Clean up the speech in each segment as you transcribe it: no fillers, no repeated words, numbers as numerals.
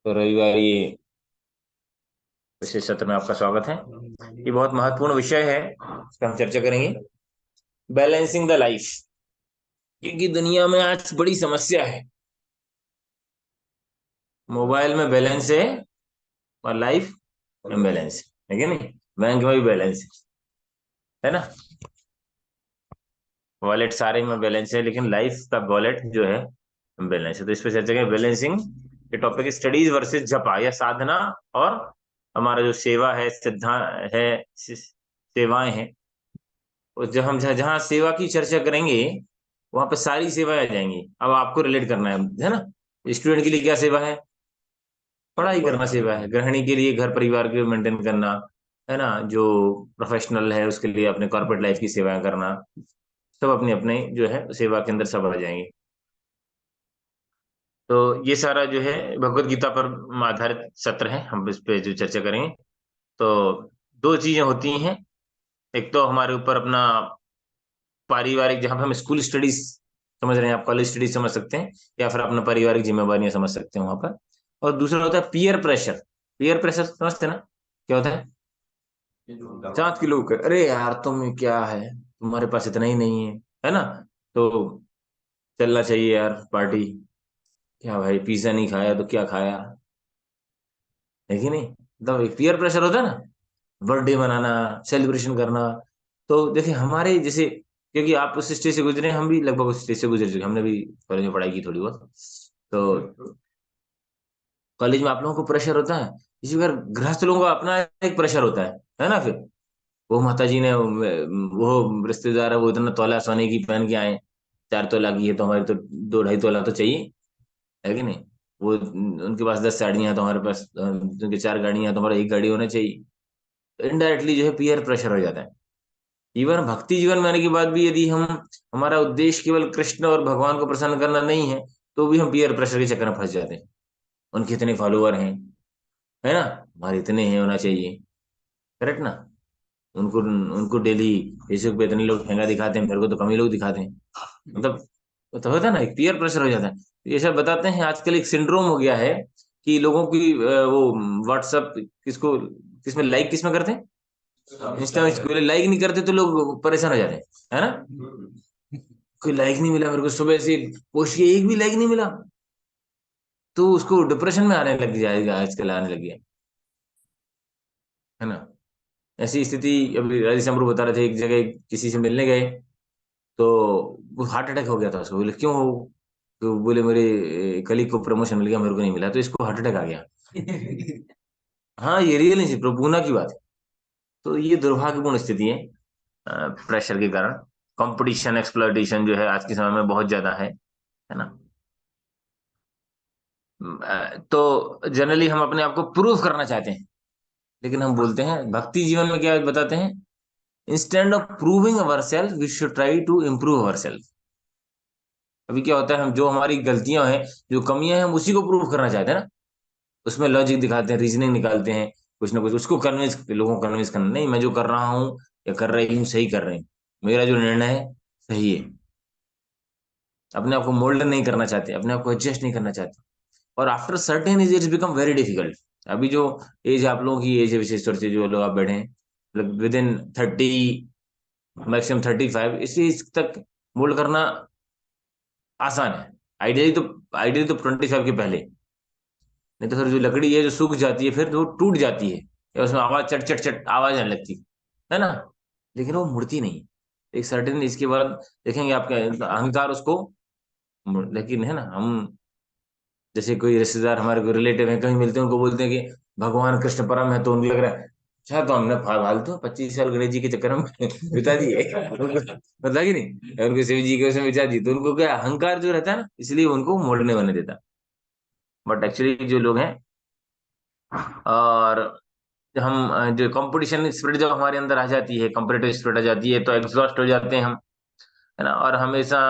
तो रविवार ये विशेष सत्र में आपका स्वागत है। ये बहुत महत्वपूर्ण विषय है, इस पर हम चर्चा करेंगे। बैलेंसिंग द लाइफ, क्योंकि दुनिया में आज बड़ी समस्या है। मोबाइल में बैलेंस है और लाइफ में बैलेंस है कि नहीं? बैंक में भी बैलेंस है ना? वॉलेट सारे में बैलेंस है, लेकिन लाइफ का वॉलेट जो है बैलेंस है। तो इस पर चर्चा करें। बैलेंसिंग के टॉपिक स्टडीज वर्सेस जपा या साधना, और हमारा जो सेवा है, सिद्धांत है, सेवाएं हैं। और जब हम जहाँ जहाँ सेवा की चर्चा करेंगे वहां पे सारी सेवाएं आ जाएंगी। अब आपको रिलेट करना है ना? स्टूडेंट के लिए क्या सेवा है? पढ़ाई करना सेवा है। गृहिणी के लिए घर परिवार के मेंटेन करना, है ना? जो प्रोफेशनल है उसके लिए अपने कॉर्पोरेट लाइफ की सेवाएं करना। सब अपने अपने जो है सेवा के अंदर सब आ जाएंगे। तो ये सारा जो है भगवत गीता पर आधारित सत्र है, हम इस पे जो चर्चा करेंगे। तो दो चीजें होती हैं। एक तो हमारे ऊपर अपना पारिवारिक, जहां पे हम स्कूल स्टडीज समझ रहे हैं, आप कॉलेज स्टडीज समझ सकते हैं, या फिर अपना पारिवारिक जिम्मेवारियां समझ सकते हैं वहां पर। और दूसरा होता है पीयर प्रेशर। पीयर प्रेशर समझते हैं ना? क्या होता है? जांच के लोग, अरे यार तुम्हें क्या है, तुम्हारे पास इतना ही नहीं है ना? तो चलना चाहिए यार पार्टी। क्या भाई, पिज्जा नहीं खाया तो क्या खाया? है कि नहीं? मतलब एक पीयर प्रेशर होता है ना, बर्थडे मनाना, सेलिब्रेशन करना। तो देखिए हमारे जैसे, क्योंकि आप उस स्टेज से गुजरे हैं, हम भी लगभग उस स्टेज से गुजर चुके हैं, हमने भी कॉलेज में पढ़ाई की थोड़ी बहुत। तो कॉलेज में आप लोगों को प्रेशर होता है, इसी प्रकार गृहस्थ लोगों का अपना एक प्रेशर होता है ना? फिर वो माता जी ने, वो रिश्तेदार है, वो इतना तोला सोने की पहन के आए, 4 तोला की है तो हमारे तो 2-2.5 तोला तो चाहिए, है कि नहीं? वो उनके पास 10 साड़ियां हैं तो हमारे पास उनके 4 गाड़ियां हैं तो हमारा एक गाड़ी होना चाहिए। तो इनडायरेक्टली जो है पीयर प्रेशर हो जाता है। इवन भक्ति जीवन में आने के बाद भी यदि हम, हमारा उद्देश्य केवल कृष्ण और भगवान को प्रसन्न करना नहीं है, तो भी हम पीयर प्रेशर के चक्कर में फंस जाते हैं। उनके इतने फॉलोअर हैं, है ना, हमारे इतने हैं होना चाहिए। करेक्ट ना? उनको उनको डेली फेसबुक पे इतने लोग ठेंगा दिखाते हैं, मेरे को तो कम ही लोग दिखाते हैं। मतलब तो होता है ना, एक पीयर प्रेशर हो जाता है। ये सब बताते हैं आजकल एक सिंड्रोम हो गया है कि लोगों की वो व्हाट्सअप किसको, किसमें लाइक किसमें करते हैं? इंस्टा में लाइक नहीं करते तो लोग परेशान हो जाते हैं, है ना? कोई लाइक नहीं मिला मेरे को, सुबह से पोस्ट किया, एक भी लाइक नहीं मिला, तो उसको डिप्रेशन में आने लग जाएगा, आजकल आने लग गया, है ना? ऐसी स्थिति अभी राजेश अमरू बता रहे थे, एक जगह किसी से मिलने गए, तो वो हार्ट अटैक हो गया था उसको। बोले क्यों हो? तो बोले मेरे कलीग को प्रमोशन मिल गया, मेरे को नहीं मिला, तो इसको हार्ट अटैक आ गया। हाँ, ये रियल नहीं, पूना की बात है। तो ये दुर्भाग्यपूर्ण स्थिति है, प्रेशर के कारण। कंपटीशन, एक्सप्लॉइटेशन जो है आज के समय में बहुत ज्यादा है ना? तो जनरली हम अपने आप को प्रूव करना चाहते हैं, लेकिन हम बोलते हैं भक्ति जीवन में क्या बताते हैं? Instead of proving our self we should try to improve our self. अभी क्या होता है, हम जो हमारी गलतियां हैं, जो कमियां हैं, हम उसी को प्रूव करना चाहते हैं ना। उसमें लॉजिक दिखाते हैं, रीजनिंग निकालते हैं, कुछ ना कुछ उसको कन्विंस, लोगों को कन्विंस करना, नहीं मैं जो कर रहा हूँ या कर रही हूँ सही कर रही हूँ, मेरा जो निर्णय है सही है। अपने आप को मोल्ड नहीं करना चाहते, अपने आप को एडजस्ट नहीं करना चाहते। और after certain age it's become very difficult. अभी जो एज आप लोगों की एज है, विशेष तौर से जो लोग आप बैठे हैं, मतलब विद इन 30, मैक्सिमम 35, इस एज तक मोल्ड करना आसान है। आइडियली तो, आइडियली तो 25 के पहले। नहीं तो फिर जो लकड़ी है जो सूख जाती है, फिर वो टूट जाती है, या उसमें आवाज चट चट चट आवाज आने लगती है ना? लेकिन वो मुड़ती नहीं। एक सर्टेन इसके बाद देखेंगे आपका अहंकार उसको लेकिन है ना, हम जैसे कोई रिश्तेदार हमारे कोई रिलेटिव है, कहीं मिलते हैं, उनको बोलते हैं कि भगवान कृष्ण परम है, तो उनको लग रहा है अच्छा, तो हमने फालतू 25 साल गणेश जी के चक्कर में बिता दिए उनको, मतलब कि नहीं, उनको शिव जी के उसमें बिता दी, तो उनको क्या अहंकार जो रहता है ना, इसलिए उनको मोड़ने बने देता। बट एक्चुअली जो लोग हैं, और हम जो कंपटीशन स्पिरिट जब हमारे अंदर आ जाती है, कंपेटिटिव स्पिरिट आ जाती है, तो एग्जॉस्ट हो जाते हैं हम, है ना? और हमेशा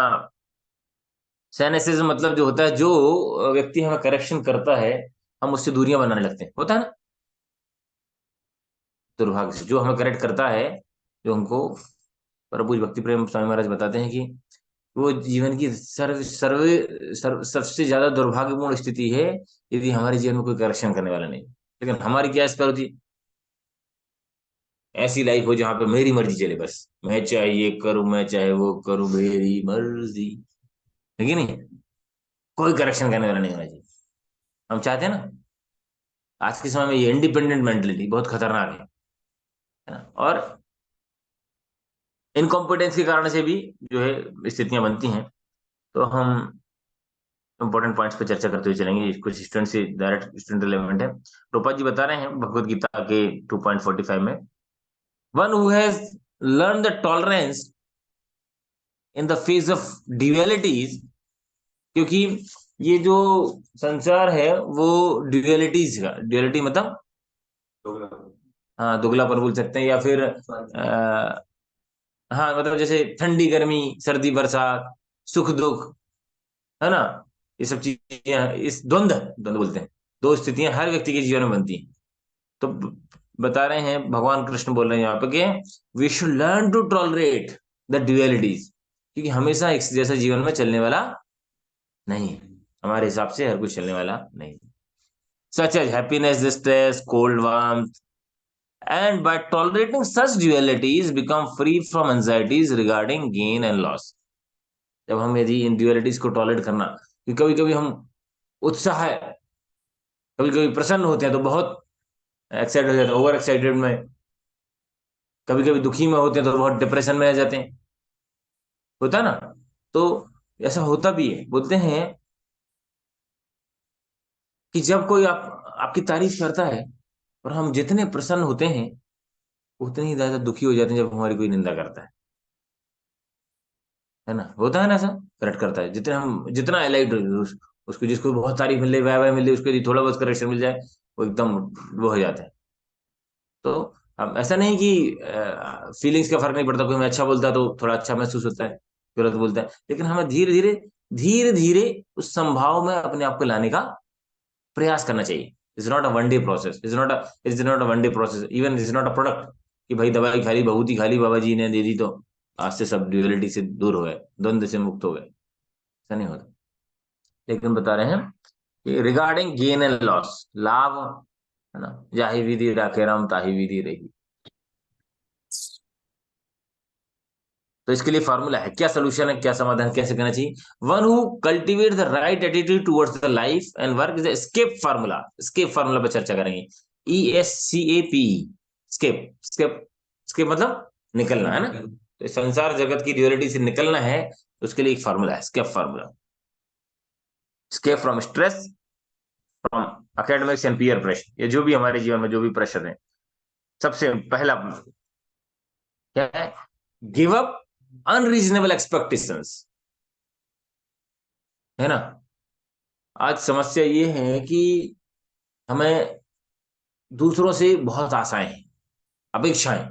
साइनेसिस मतलब जो होता है, जो व्यक्ति हमें करेक्शन करता है, हम उससे दूरियां बनाने लगते हैं, होता है ना? दुर्भाग्य से जो हमें करेक्ट करता है, जो हमको, प्रभु भक्ति प्रेम स्वामी महाराज बताते हैं कि वो जीवन की सबसे ज्यादा दुर्भाग्यपूर्ण स्थिति है यदि हमारे जीवन में कोई करेक्शन करने वाला नहीं। लेकिन हमारी क्या इस पर होती, ऐसी लाइफ हो जहां पे मेरी मर्जी चले, बस मैं चाहे ये करूं, मैं चाहे वो करूं, मेरी मर्जी। है कि नहीं? कोई करेक्शन करने वाला नहीं होना चाहिए। हम चाहते हैं ना, आज के समय में ये इंडिपेंडेंट मेंटलिटी बहुत खतरनाक है ना। और इनकॉम्पिटेंस के कारण से भी जो है स्थितियां बनती हैं। तो हम इंपॉर्टेंट पॉइंट्स पे चर्चा करते हुए चलेंगे, कुछ स्टूडेंट से डायरेक्ट स्टूडेंट रिलेवेंट है। रूपा जी बता रहे हैं भगवत गीता के 2.45 में, one who has learn the tolerance in the face of dualities, क्योंकि ये जो संसार है वो ड्यूअलिटीज का, ड्यूअलिटी मतलब हाँ दुगलापन बोल सकते हैं, या फिर हाँ मतलब जैसे ठंडी गर्मी, सर्दी बरसात, सुख दुख, है ना, ये सब चीजें इस द्वंद्व द्वंद्व बोलते हैं, दो स्थितियां हर व्यक्ति के जीवन में बनती हैं। तो बता रहे हैं भगवान कृष्ण बोल रहे हैं यहाँ पे कि we should learn to tolerate the dualities, क्योंकि हमेशा एक जैसा जीवन में चलने वाला नहीं है। हमारे हिसाब से हर कुछ चलने वाला नहीं, such as happiness, stress, cold, warmth, and by tolerating such dualities become free from anxieties regarding gain and loss। जब हम यदि इन ड्यूअलिटीज को टॉलरेट करना, कि कभी कभी हम उत्साह है, कभी कभी प्रसन्न होते हैं तो बहुत एक्साइटेड हो जाते हैं, ओवर एक्साइटेड में, कभी कभी दुखी में होते हैं तो बहुत डिप्रेशन में आ जाते हैं, होता है ना। तो ऐसा होता भी है, बोलते हैं कि जब कोई आपकी तारीफ करता है और हम जितने प्रसन्न होते हैं उतने ही ज्यादा दुखी हो जाते हैं जब हमारी कोई निंदा करता है ना, होता है ना ऐसा। करेक्ट करता है, जितने हम जितना एलाइट उसको, जिसको बहुत तारीफ मिल रही, वाह वाह मिल रही, उसको यदि थोड़ा बहुत करेक्शन मिल जाए वो एकदम वो हो जाता है। तो अब ऐसा नहीं कि फीलिंग्स का फर्क नहीं पड़ता, कोई हमें अच्छा बोलता है तो थोड़ा अच्छा महसूस होता है, गलत बोलता है, लेकिन हमें धीरे धीरे धीरे धीरे उस संभाव में अपने आप को लाने का प्रयास करना चाहिए। It's not a one day process, it's not a one day process, even it's not a product कि भाई दवाई खा ली, बहुत खा ली, बाबा जी ने दे दी तो आज से सब ड्यूअलिटी से दूर हो गए, द्वंद्व से मुक्त हो गए। ऐसा नहीं होता। लेकिन बता रहे हैं कि रिगार्डिंग गेन एंड लॉस, लाभ, है ना, जाहि विधि राखे राम ताहि विधि रही। तो इसके लिए फॉर्मूला है, क्या सोल्यूशन है, क्या समाधान, कैसे करना चाहिए। One who cultivate the right attitude towards the life and work is escape formula. Escape formula पर चर्चा करेंगे। ESCAP, स्केप, स्केप, स्केप मतलब निकलना, है ना। तो इस संसार जगत की ड्यूअलिटी से निकलना है, तो उसके लिए एक फार्मूला है, escape formula. Escape from stress, from academics and peer pressure, ये जो भी हमारे जीवन में जो भी प्रेशर है, सबसे पहला क्या है, गिव अप अनरीजनेबल एक्सपेक्टेशंस, है ना। आज समस्या ये है कि हमें दूसरों से बहुत आशाएं हैं, अपेक्षाएं,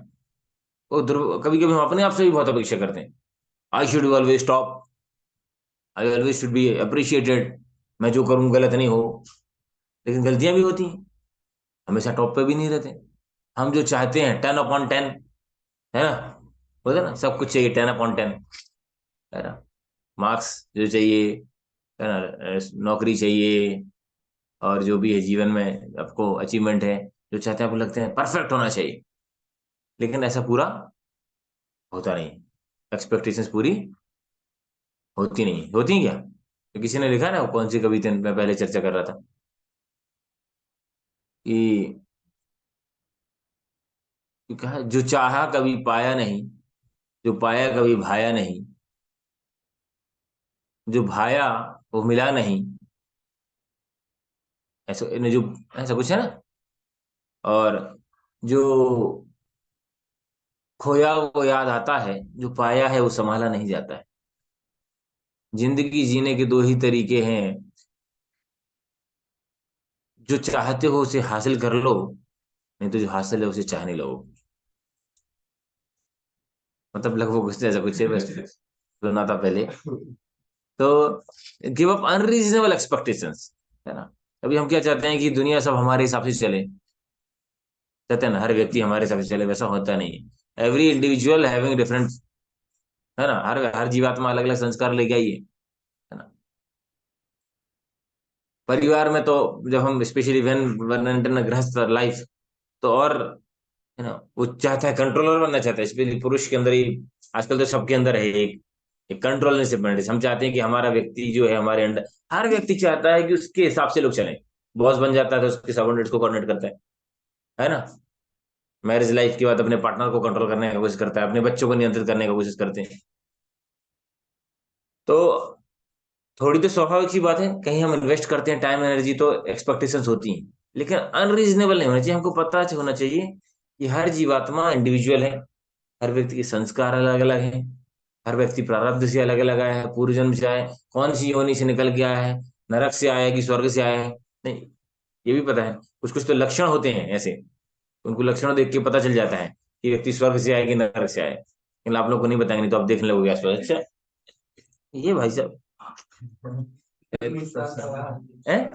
और कभी कभी हम अपने आप से भी बहुत अपेक्षा करते हैं। I should always top, I always should be appreciated, मैं जो करूं गलत नहीं हो। लेकिन गलतियां भी होती हैं, हमेशा टॉप पे भी नहीं रहते। हम जो चाहते हैं 10/10, है ना, होता है ना, सब कुछ चाहिए 10/10, है ना, मार्क्स जो चाहिए, है ना, नौकरी चाहिए, और जो भी है जीवन में आपको अचीवमेंट है, जो चाहते हैं, आपको लगते हैं परफेक्ट होना चाहिए। लेकिन ऐसा पूरा होता नहीं, एक्सपेक्टेशंस पूरी होती नहीं, होती हैं क्या? तो किसी ने लिखा ना, वो कौन सी कविता मैं पहले चर्चा कर रहा था कि कहा, जो चाहा कभी पाया नहीं, जो पाया कभी भाया नहीं, जो भाया वो मिला नहीं, ऐसा जो, ऐसा कुछ है ना। और जो खोया वो याद आता है, जो पाया है वो संभाला नहीं जाता है। जिंदगी जीने के दो ही तरीके हैं, जो चाहते हो उसे हासिल कर लो, नहीं तो जो हासिल है उसे चाहने लगो। मतलब लगभग कुछ ऐसा कुछ है, बस सुना था पहले। तो गिव अप अनरीजनेबल एक्सपेक्टेशंस, है ना। अभी हम क्या चाहते हैं कि दुनिया सब हमारे हिसाब से चले, चाहते हैं ना हर व्यक्ति हमारे हिसाब से चले, वैसा होता नहीं है। एवरी इंडिविजुअल हैविंग डिफरेंट है ना। हर हर जीवात्मा अलग अलग संस्कार लेके आई है ना। परिवार में तो जब हम स्पेशली वेन वन एंटर गृहस्थ लाइफ, तो और है ना, वो चाहता है, कंट्रोलर बनना चाहता है, स्पेशली पुरुष के अंदर ही। आजकल तो सबके अंदर है एक कंट्रोलरशिप। हम चाहते हैं कि हमारा व्यक्ति जो है हमारे अंडर, हर व्यक्ति चाहता है कि उसके हिसाब से लोग चलें। बॉस बन जाता है तो उसके सबॉर्डिनेट्स को कोऑर्डिनेट करता है ना। मैरिज लाइफ के बाद अपने पार्टनर को कंट्रोल करने की कोशिश करता है, अपने बच्चों को नियंत्रित करने की कोशिश करते हैं। तो थोड़ी तो स्वाभाविक सी बात है, कहीं हम इन्वेस्ट करते हैं टाइम एनर्जी तो एक्सपेक्टेशंस होती हैं, लेकिन अनरीजनेबल नहीं होना चाहिए। हमको पता होना चाहिए कि हर जीवात्मा इंडिविजुअल है, हर व्यक्ति के संस्कार अलग अलग हैं, हर व्यक्ति प्रारब्ध से अलग अलग आया है, पूर्व जन्म से आया है, कौन सी योनि से निकल के आया है, नरक से आया है कि स्वर्ग से आया है। नहीं, ये भी पता है। कुछ कुछ तो लक्षण होते हैं ऐसे, उनको लक्षण देख के पता चल जाता है कि व्यक्ति स्वर्ग से आया कि नरक से आया है। लेकिन आप लोग को नहीं बताएंगे, नहीं तो आप देखने लगोगे आसपास। अच्छा, ये भाई साहब हैं?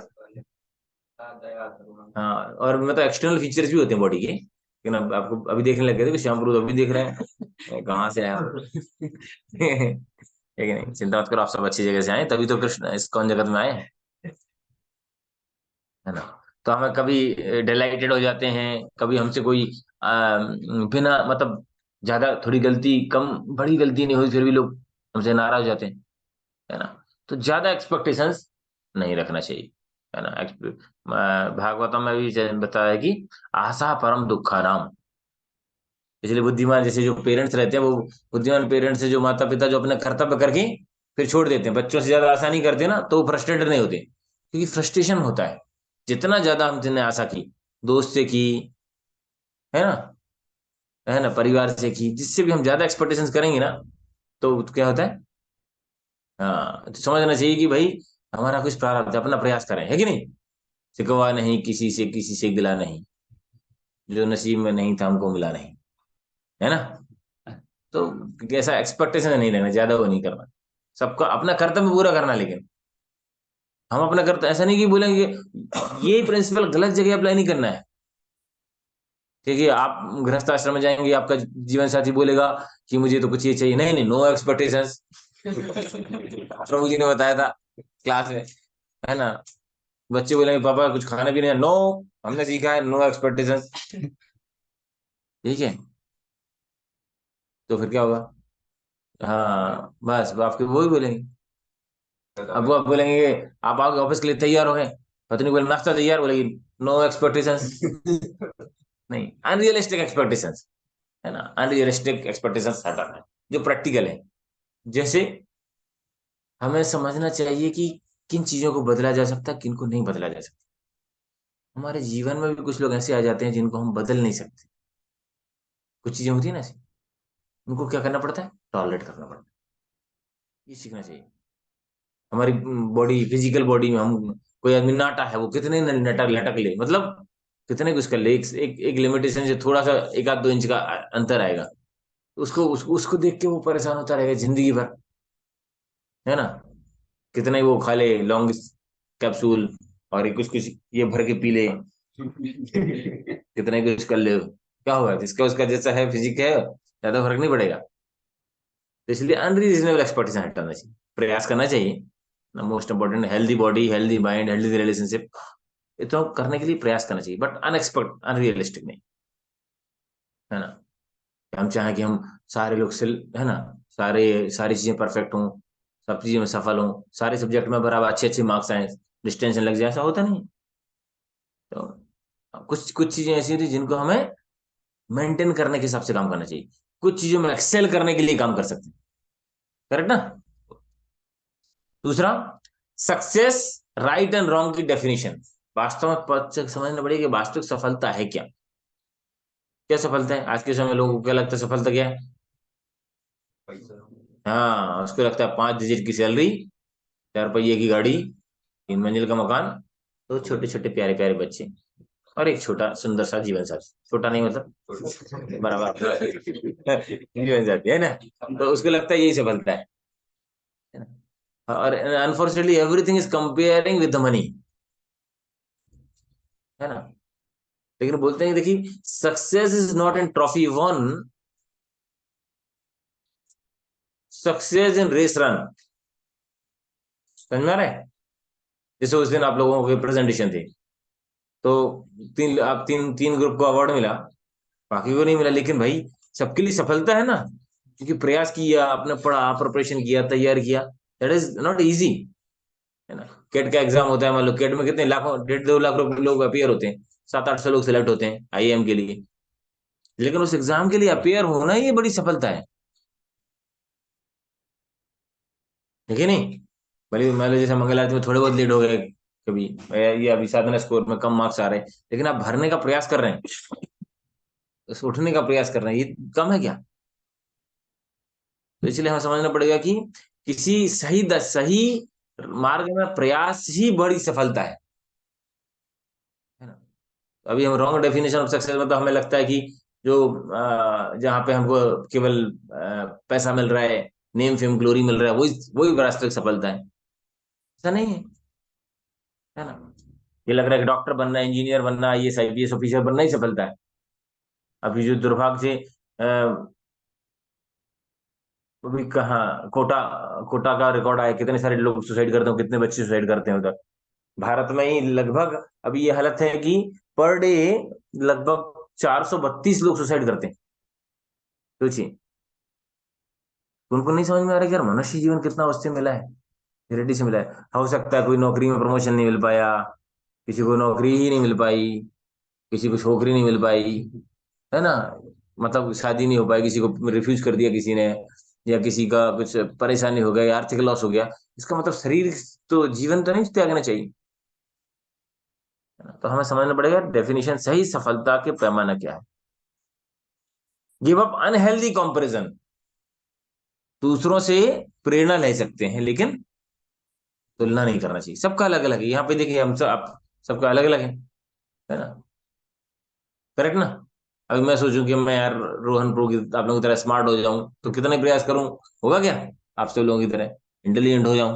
हाँ, और मतलब एक्सटर्नल फीचर्स भी होते हैं बॉडी के, लेकिन अब आपको अभी देखने लग गए थे, श्याम प्रभु अभी देख रहे हैं कहाँ से आया। है कि नहीं? चिंता मत करो, आप सब अच्छी जगह से आए, तभी तो कृष्ण इस्कॉन जगत में आए हैं, है ना। तो हमें कभी डिलाइटेड हो जाते हैं, कभी हमसे कोई बिना मतलब ज्यादा थोड़ी गलती कम, बड़ी गलती नहीं हुई फिर भी लोग हमसे नाराज हो जाते हैं, है ना। तो ज्यादा एक्सपेक्टेशंस नहीं रखना चाहिए, है ना। भागवतम में भी बताया कि आशा परम दुखाराम। इसलिए बुद्धिमान जैसे जो पेरेंट्स रहते हैं, वो बुद्धिमान पेरेंट्स से जो माता पिता जो अपना कर्तव्य करके फिर छोड़ देते हैं, बच्चों से ज्यादा आशा नहीं करते ना, तो वो फ्रस्ट्रेटेड नहीं होते, क्योंकि फ्रस्ट्रेशन होता है जितना ज्यादा हमने आशा की, दोस्त से की, है ना, है ना, परिवार से की, जिससे भी हम ज्यादा एक्सपेक्टेशंस करेंगे ना, तो क्या होता है। हाँ, तो समझना चाहिए कि भाई हमारा कुछ प्रारब्ध है, अपना प्रयास करें, है कि नहीं। शिकवा नहीं किसी से, किसी से गिला नहीं, जो नसीब में नहीं था हमको मिला नहीं, है ना। तो ऐसा एक्सपेक्टेशन नहीं लेना, ज्यादा वो नहीं करना, सबका अपना कर्तव्य पूरा करना। लेकिन हम अपना कर्तव्य ऐसा नहीं कि बोलेंगे, ये प्रिंसिपल गलत जगह अप्लाई नहीं करना है। क्योंकि आप गृहस्थ आश्रम में जाएंगे, आपका जीवन साथी बोलेगा कि मुझे तो कुछ ये चाहिए, नहीं नहीं, नो एक्सपेक्टेशंस। प्रभु जी ने बताया था क्लास में, है ना। बच्चे बोलेंगे पापा कुछ खाने पीने, नो, हमने सीखा है नो एक्सपेक्टेशंस। ठीक है, तो फिर क्या होगा। हाँ बस, वो आपके वो ही बोलेंगे। अब वो आप बोलेंगे, आप आओगे ऑफिस के लिए, तैयार हो गए, पत्नी बोले नाश्ता तैयार, बोलेगी नो एक्सपेक्टेशंस। नहीं, अनरियलिस्टिक एक्सपेक्टेशंस, है ना। अनरियलिस्टिक एक्सपेक्टेशंस हटाना है, जो प्रैक्टिकल है। जैसे हमें समझना चाहिए कि किन चीजों को बदला जा सकता है, किन को नहीं बदला जा सकता। हमारे जीवन में भी कुछ लोग ऐसे आ जाते हैं जिनको हम बदल नहीं सकते। कुछ चीजें होती है ना ऐसी, उनको क्या करना पड़ता है, टॉलरेट करना पड़ता है। ये सीखना चाहिए। हमारी बॉडी, फिजिकल बॉडी में हम, कोई आदमी नाटा है, वो कितने नटक लटक ले, मतलब कितने कुछ कर ले, एक लिमिटेशन से थोड़ा सा 1 आध 2 इंच का अंतर आएगा, उसको देख के वो परेशान होता रहेगा जिंदगी भर, है ना। कितने ही वो खा ले लॉन्ग कैप्सूल, और ये कुछ कुछ ये भर के पी ले, कितने कुछ कर ले, क्या होगा, जिसका उसका जैसा है फिजिक है, ज्यादा फर्क नहीं पड़ेगा। तो इसलिए अनरीजनेबल एक्सपेक्टेशन हटाना चाहिए, प्रयास करना चाहिए। Most important, healthy body, healthy mind, healthy relationship, ये तो करने के लिए प्रयास करना चाहिए, बट अनएक्सपेक्ट अनरियलिस्टिक नहीं, है ना। हम चाहें कि हम सारे लोग से, है ना, सारी चीजें परफेक्ट हों, सब चीजें में सफल हों, सारे सब्जेक्ट में बराबर अच्छे अच्छे मार्क्स आए, डिस्टेंशन लग जाए, ऐसा होता नहीं। तो कुछ कुछ चीजें ऐसी होती हैं जिनको हमें मेंटेन करने के हिसाब से काम करना चाहिए, कुछ चीजों में एक्सेल करने के लिए काम कर सकते हैं। करेक्ट ना। दूसरा, सक्सेस, राइट एंड रॉन्ग की डेफिनेशन। वास्तव में समझना पड़ेगा कि वास्तविक सफलता है क्या। क्या सफलता है आज के समय, लोगों को क्या लगता है सफलता क्या है। हाँ, उसको लगता है 5 डिजिट की सैलरी, 4 पहिए की गाड़ी, 3 मंजिल का मकान, दो छोटे छोटे प्यारे प्यारे बच्चे, और एक छोटा सुंदर सा जीवन साथी, छोटा नहीं मतलब बराबर जीवन साथी, है ना। तो उसको लगता है यही सफलता है ना। और unfortunately everything is comparing with the money, है ना। लेकिन बोलते हैं देखिए, success is not in trophy won, success in race run. समझ में आ रहा है? जैसे उस दिन आप लोगों की प्रेजेंटेशन थी, तो तीन तीन ग्रुप को अवार्ड मिला, बाकी को नहीं मिला, लेकिन भाई सबके लिए सफलता है ना, क्योंकि प्रयास किया, आपने पढ़ा, प्रिपरेशन किया, तैयार किया। दैट इज नॉट इजी, है ना? केट का एग्जाम होता है, मान लो केट में कितने लाखों, 1.5-2 लाख लोग अपियर होते हैं, 700-800 लोग सिलेक्ट होते हैं आईएएम के लिए, लेकिन उस एग्जाम के लिए अपियर होना ही ये बड़ी सफलता है कि नहीं? भले मान लो जैसे मंगल आरती में थोड़े बहुत लेट हो गए कभी, या अभी साधना स्कोर में कम मार्क्स आ रहे हैं, लेकिन आप भरने का प्रयास कर रहे हैं, उस उठने का प्रयास कर रहे हैं, ये कम है क्या? तो इसलिए हमें समझना पड़ेगा कि किसी सही मार्ग में प्रयास ही बड़ी सफलता है ना? अभी हम रॉन्ग डेफिनेशन ऑफ सक्सेस में, तो हमें लगता है कि जो जहाँ पे हमको केवल पैसा मिल रहा है, नेम फेम ग्लोरी मिल रहा है, वही वही वास्तविक सफलता है। ऐसा नहीं है ना? ये लग रहा है कि डॉक्टर बनना, इंजीनियर बनना, आईएएस आईपीएस ऑफिसर बनना ही सफलता है। अभी जो दुर्भाग्य से अभी कहाँ कोटा का रिकॉर्ड आया, कितने सारे लोग सुसाइड करते हैं, कितने बच्चे सुसाइड करते हैं उधर। भारत में ही लगभग अभी ये हालत है कि पर डे लगभग 432 लोग सुसाइड करते हैं। सोचिए, उनको नहीं समझ में आ रहा कि यार मनुष्य जीवन कितना उससे मिला है, रेडी से मिला है। हो सकता है कोई नौकरी में प्रमोशन नहीं मिल पाया, किसी को नौकरी ही नहीं मिल पाई, किसी को छोकरी नहीं मिल पाई, है ना? मतलब शादी नहीं हो पाई, किसी को रिफ्यूज कर दिया किसी ने, या किसी का कुछ परेशानी हो गई, आर्थिक लॉस हो गया, इसका मतलब शरीर तो जीवन तो नहीं त्यागना चाहिए, है ना? तो हमें समझना पड़ेगा डेफिनेशन सही सफलता के पैमाना क्या है। गिव अप अनहेल्दी कंपैरिजन, दूसरों से प्रेरणा ले सकते हैं, लेकिन तुलना नहीं करना चाहिए। सबका अलग अलग है, यहाँ पे देखिए हम सब आप सबका अलग अलग है ना? करेक्ट ना? अभी मैं सोचूं कि मैं यार रोहन प्रो की आप लोगों की तरह स्मार्ट हो जाऊं, तो कितने प्रयास करूं, होगा क्या? आप सब लोगों की तरह इंटेलिजेंट हो जाऊं?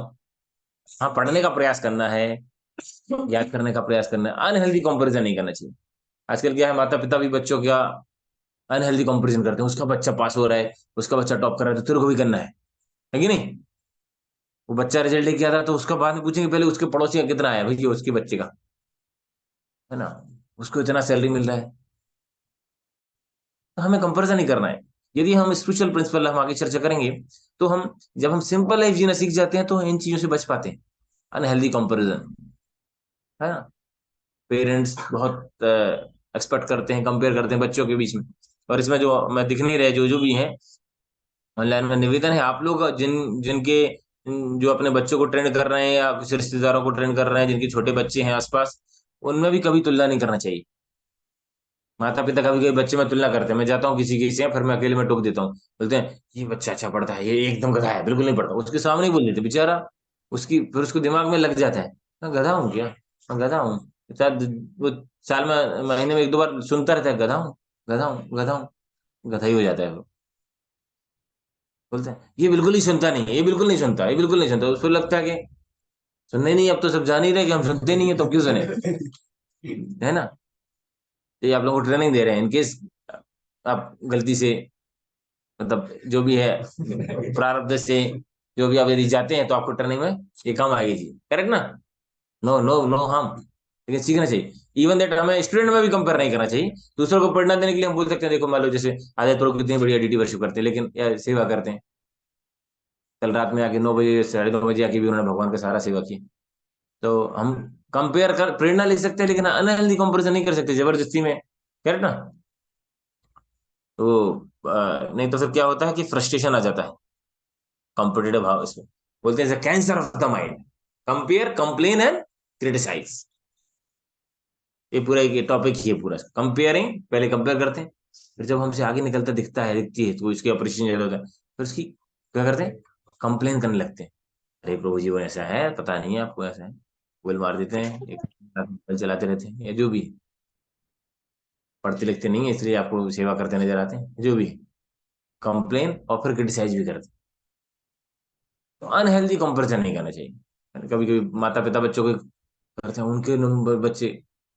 हाँ, पढ़ने का प्रयास करना है, याद करने का प्रयास करना है, अनहेल्दी कंपैरिजन नहीं करना चाहिए। आजकल क्या है, माता पिता भी बच्चों का अनहेल्दी कंपैरिजन करते हैं, उसका बच्चा पास हो रहा है, उसका बच्चा टॉप कर रहा है, तो तेरे को भी करना है कि नहीं? वो बच्चा रिजल्ट लेके आता है, तो उसका बाद में पूछेंगे पहले उसके पड़ोसी का कितना आया, भैया उसके बच्चे का, है ना? उसको इतना सैलरी मिल रहा है, तो हमें कंपैरिजन नहीं करना है। यदि हम स्पिरिचुअल प्रिंसिपल हम आगे चर्चा करेंगे, तो हम जब हम सिंपल लाइफ जीना सीख जाते हैं, तो इन चीजों से बच पाते हैं, अनहेल्दी कंपैरिजन, है ना? पेरेंट्स बहुत एक्सपेक्ट करते हैं, कंपेयर करते हैं बच्चों के बीच में, और इसमें जो मैं दिख नहीं रहे जो जो भी हैं ऑनलाइन में, निवेदन है आप लोग जिनके जो अपने बच्चों को ट्रेंड कर रहे हैं, या किसी रिश्तेदारों को ट्रेंड कर रहे हैं जिनके छोटे बच्चे हैं आसपास, उनमें भी कभी तुलना नहीं करना चाहिए। माता पिता कभी कभी बच्चे में तुलना करते हैं, मैं जाता हूँ किसी किसी से, फिर मैं अकेले में टोक देता हूँ, बोलते हैं ये बच्चा अच्छा पढ़ता है, ये एकदम गधा है, बिल्कुल नहीं पढ़ता, उसके सामने ही बोल देते बेचारा, उसकी फिर उसको दिमाग में लग जाता है, मैं गधा हूँ क्या, मैं गधा हूँ। शायद वो साल में महीने में 1-2 बार सुनता रहता है, गधा हूँ, गधा हूँ, गधा हूँ, गधा ही हो जाता है वो। बोलते हैं ये बिल्कुल ही सुनता नहीं है, ये बिल्कुल नहीं सुनता, ये बिल्कुल नहीं सुनता, उसको लगता है कि सुनने नहीं, अब तो सब जान ही रहे कि हम सुनते नहीं है, तो क्यों सुने, है ना? ये आप लोगों को ट्रेनिंग दे रहे हैं, इनकेस आप गलती से, मतलब जो भी है प्रारब्ध से, जो भी आप यदि जाते हैं, तो आपको ट्रेनिंग में ये काम आएगी जी, करेक्ट ना? नो नो नो हम, लेकिन सीखना चाहिए। इवन दैट हमें स्टूडेंट में भी कंपेयर नहीं करना चाहिए। दूसरों को प्रेरणा देने के लिए हम बोल सकते हैं, देखो मान लो जैसे आदित्य प्रो कितनी बढ़िया डीटी वर्शिप करते हैं, लेकिन या सेवा करते हैं, कल रात में आके 9 बजे 9:30 बजे आके भी उन्होंने भगवान का सारा सेवा की। तो हम कंपेयर कर प्रेरणा ले सकते हैं, लेकिन अनहेल्दी कंपेरिजन नहीं कर सकते जबरदस्ती में, करेक्ट ना? तो नहीं तो फिर क्या होता है कि फ्रस्ट्रेशन आ जाता है, कॉम्पिटेटिव भाव इसमें, बोलते हैं cancer of the mind, compare complain and criticise. ये पूरा एक टॉपिक ही है पूरा, कंपेयरिंग, पहले कंपेयर करते हैं, फिर जब हमसे आगे निकलता दिखता है, दिखती है, तो इसकी अप्रिशिएशन ज्यादा होता है, फिर उसकी क्या करते हैं, कंप्लेन करने लगते हैं, अरे प्रभु जी वो ऐसा है, पता नहीं है आपको, ऐसा है, गोल मार देते हैं, एक मोबाइल चलाते रहते हैं, या जो भी, पढ़ते लिखते नहीं है इसलिए आपको सेवा करते नजर आते हैं, जो भी, कंप्लेन और फिर क्रिटिसाइज भी करते हैं। तो अनहेल्दी कंपेरिजन नहीं करना चाहिए। कभी कभी माता पिता बच्चों को करते हैं, उनके नंबर बच्चे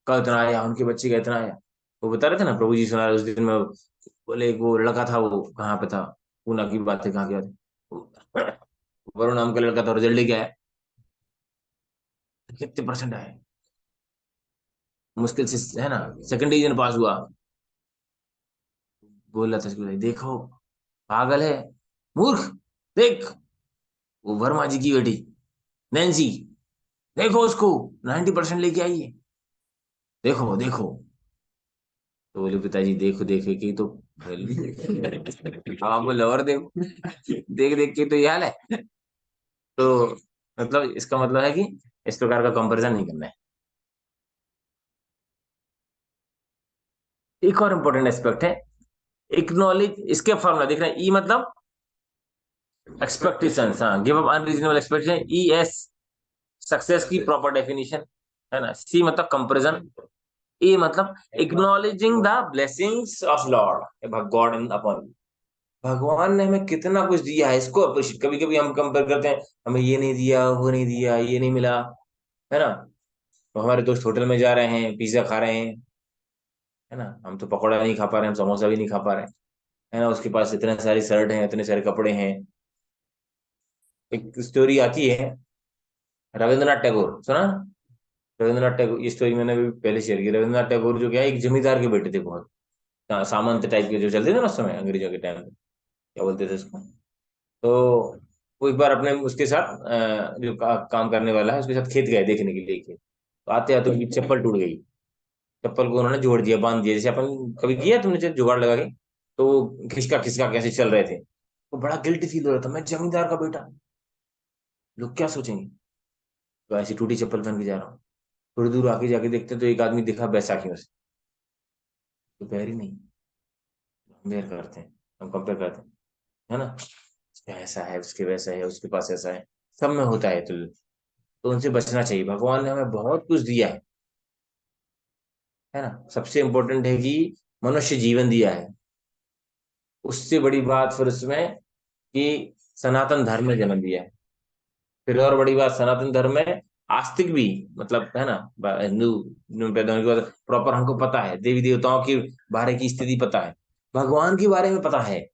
का इतना आया, उनके बच्चे का इतना आया। वो बता रहे थे ना, प्रभु जी सुना रहे उस दिन में, बोले वो लड़का था, वो कहाँ पे था, पूना की बात है, कहाँ की बात है, वरुण नाम का लड़का था, रिजल्ट लेके आया, कितने परसेंट आए, मुश्किल से है ना, सेकंड डिवीजन पास हुआ। बोल रहा था उसको, देखो पागल है, मूर्ख, देख वो वर्मा जी की बेटी नैन्सी, देखो उसको 90% लेके आई है, देखो देखो। तो बोले पिताजी देखो देखो कि तो अब आपको लवर देखो, देख देख के तो ये हाल है। तो मतलब इसका मतलब है कि इस प्रकार का कंपैरिजन नहीं करना है। एक और इंपॉर्टेंट एस्पेक्ट है, एक्नॉलेज, इसके फॉर्मूला देख रहे हैं, ई मतलब एक्सपेक्टेशन, हाँ, give up unreasonable expectation, E S success की प्रॉपर डेफिनेशन, है ना, सी मतलब कंपैरिजन, ए मतलब acknowledging the blessings of Lord, God in upon, भगवान ने हमें कितना कुछ दिया है, इसको अप्रिशिएट। कभी कभी हम कंपेयर करते हैं, हमें ये नहीं दिया, वो नहीं दिया, ये नहीं मिला, है ना। तो हमारे दोस्त होटल में जा रहे हैं, पिज्जा खा रहे हैं, है ना, हम तो पकौड़ा नहीं खा पा रहे हैं, हम समोसा भी नहीं खा पा रहे हैं, है ना, उसके पास इतने सारी शर्ट हैं, इतने सारे कपड़े हैं। एक स्टोरी आती है, रविंद्रनाथ टैगोर सुना, रविंद्रनाथ टैगोर, ये स्टोरी मैंने भी पहले शेयर की। रविंद्रनाथ टैगोर जो क्या है, एक जमींदार के बेटे थे, बहुत सामंत टाइप के जो चलते थे ना उस समय अंग्रेजों के टाइम पे, क्या बोलते थे उसको। तो वो एक बार अपने उसके साथ जो काम करने वाला है उसके साथ खेत गए देखने के लिए खेत, तो आते आते उनकी चप्पल टूट गई। चप्पल को उन्होंने जोड़ दिया, बांध दिया, जैसे अपन कभी किया तुमने, जैसे जुगाड़ लगा के, तो वो खिसका खिसका कैसे चल रहे थे। तो बड़ा गिल्टी फील हो रहा था, मैं जमींदार का बेटा, लोग क्या सोचेंगे, तो ऐसी टूटी चप्पल पहन के जा रहा हूँ। थोड़ी दूर आके जाके देखते तो एक आदमी दिखा बैसाखियों से, तो पैर ही नहीं, कंपेयर करते हैं, हम कंपेयर करते हैं, है ना, उसका ऐसा है, उसके वैसा है, उसके पास ऐसा है, सब में होता है। तो उनसे बचना चाहिए, भगवान ने हमें बहुत कुछ दिया है ना। सबसे इंपॉर्टेंट है कि मनुष्य जीवन दिया है, उससे बड़ी बात फिर उसमें कि सनातन धर्म में जन्म दिया है। फिर और बड़ी बात, सनातन धर्म में आस्तिक भी, मतलब है ना, हिंदू में पैदा होने के बाद प्रॉपर हमको पता है देवी देवताओं के बारे की स्थिति पता है, भगवान के बारे में पता है,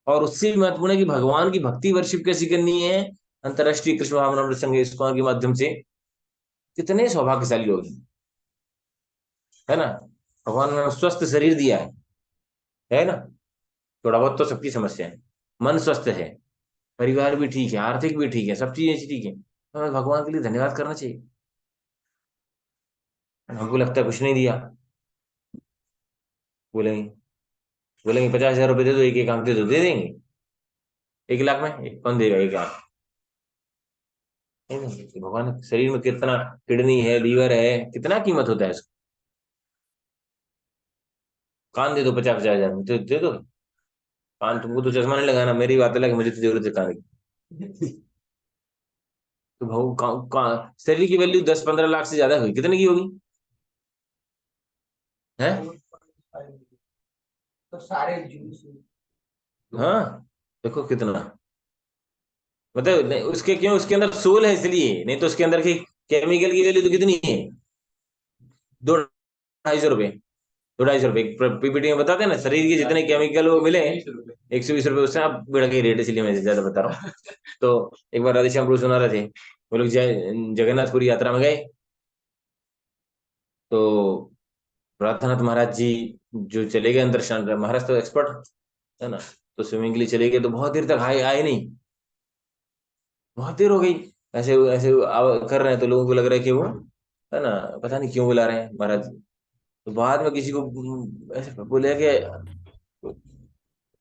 और उससे भी महत्वपूर्ण है कि भगवान की भक्ति वर्शिप कैसी करनी है। अंतरराष्ट्रीय कृष्ण भावनामृत संघ इस्कॉन के माध्यम से कितने सौभाग्यशाली लोग हैं, है ना। भगवान ने स्वस्थ शरीर दिया है ना, थोड़ा बहुत तो सबकी समस्या है, मन स्वस्थ है, परिवार भी ठीक है, आर्थिक भी ठीक है, सब चीजें ठीक है, तो हमें भगवान के लिए धन्यवाद करना चाहिए। हमको लगता है कुछ नहीं दिया, बोलेंगे, बोलेंगे 50,000 रुपये दे दो, एक एक आंख दे दो, दे देंगे, 1 लाख में कौन देगा 1 आंख, नहीं नहीं, भगवान शरीर में कितना किडनी है, लीवर है, कितना कीमत होता है इसका। कान दे दो 50-50 हजार में तो दे दो, कान, तुमको तो चश्मा नहीं लगाना, मेरी बात अलग है, मुझे तो जरूरत है कान की। तो भाव शरीर की वैल्यू 10-15 लाख से ज्यादा हुई, कितने की होगी, है, तो सारे जूस, हाँ, देखो कितना, मतलब उसके क्यों, उसके अंदर सोल है इसलिए, नहीं तो उसके अंदर की केमिकल की वैल्यू तो कितनी है, 200-250 रुपए, 200-250 रुपए पीपीटी में बताते हैं ना, शरीर के जितने केमिकल वो मिले 120 रुपए, उससे आप बढ़ गई रेट, इसलिए मैं ज्यादा बता रहा हूँ। तो एक बार राधेश्याम प्रभु सुना रहे थे, वो लोग जगन्नाथपुरी यात्रा में गए, तो प्रार्थनाथ महाराज जी जो चले गए अंदर, महाराज तो एक्सपर्ट है ना, तो स्विमिंग के लिए चले गए, तो बहुत देर तक आए आए नहीं, बहुत देर हो गई, ऐसे ऐसे कर रहे हैं, तो लोगों को लग रहा है कि वो, है ना, पता नहीं क्यों बुला रहे हैं महाराज। तो बाद में किसी को ऐसे बोले कि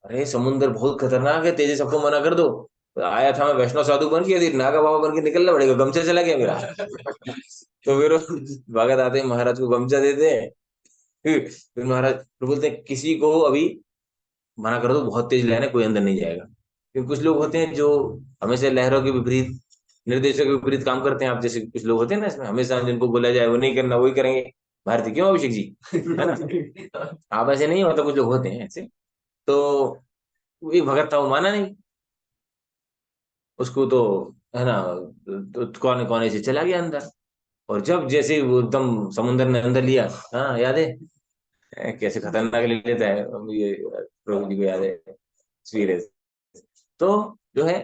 अरे समुद्र बहुत खतरनाक है, तेजी सबको मना कर दो। तो आया था मैं वैष्णव साधु बन के, यदि नागा बाबा बन के निकलना पड़ेगा, गमछा चला गया मेरा। तो फिर वो भगत आते हैं, महाराज को गमछा देते हैं, फिर महाराज फिर बोलते हैं किसी को अभी मना कर दो, बहुत तेज लहर है, कोई अंदर नहीं जाएगा। क्योंकि कुछ लोग होते हैं जो हमेशा लहरों के विपरीत, निर्देशों के विपरीत काम करते हैं, आप जैसे कुछ लोग होते हैं ना, इसमें हमेशा जिनको बोला जाए वो नहीं करना, वही करेंगे। भारती क्यों अभिषेक जी, है ना, आप ऐसे नहीं, मतलब कुछ लोग होते हैं ऐसे। तो वो एक भगत था, वो माना नहीं, उसको तो, है ना, तो कोने कोने से चला गया अंदर, और जब जैसे वो एकदम समुंदर ने अंदर लिया, हाँ याद है, कैसे खतरनाक ले लेता है, ये प्रभु जी को याद है, तस्वीर है। तो जो है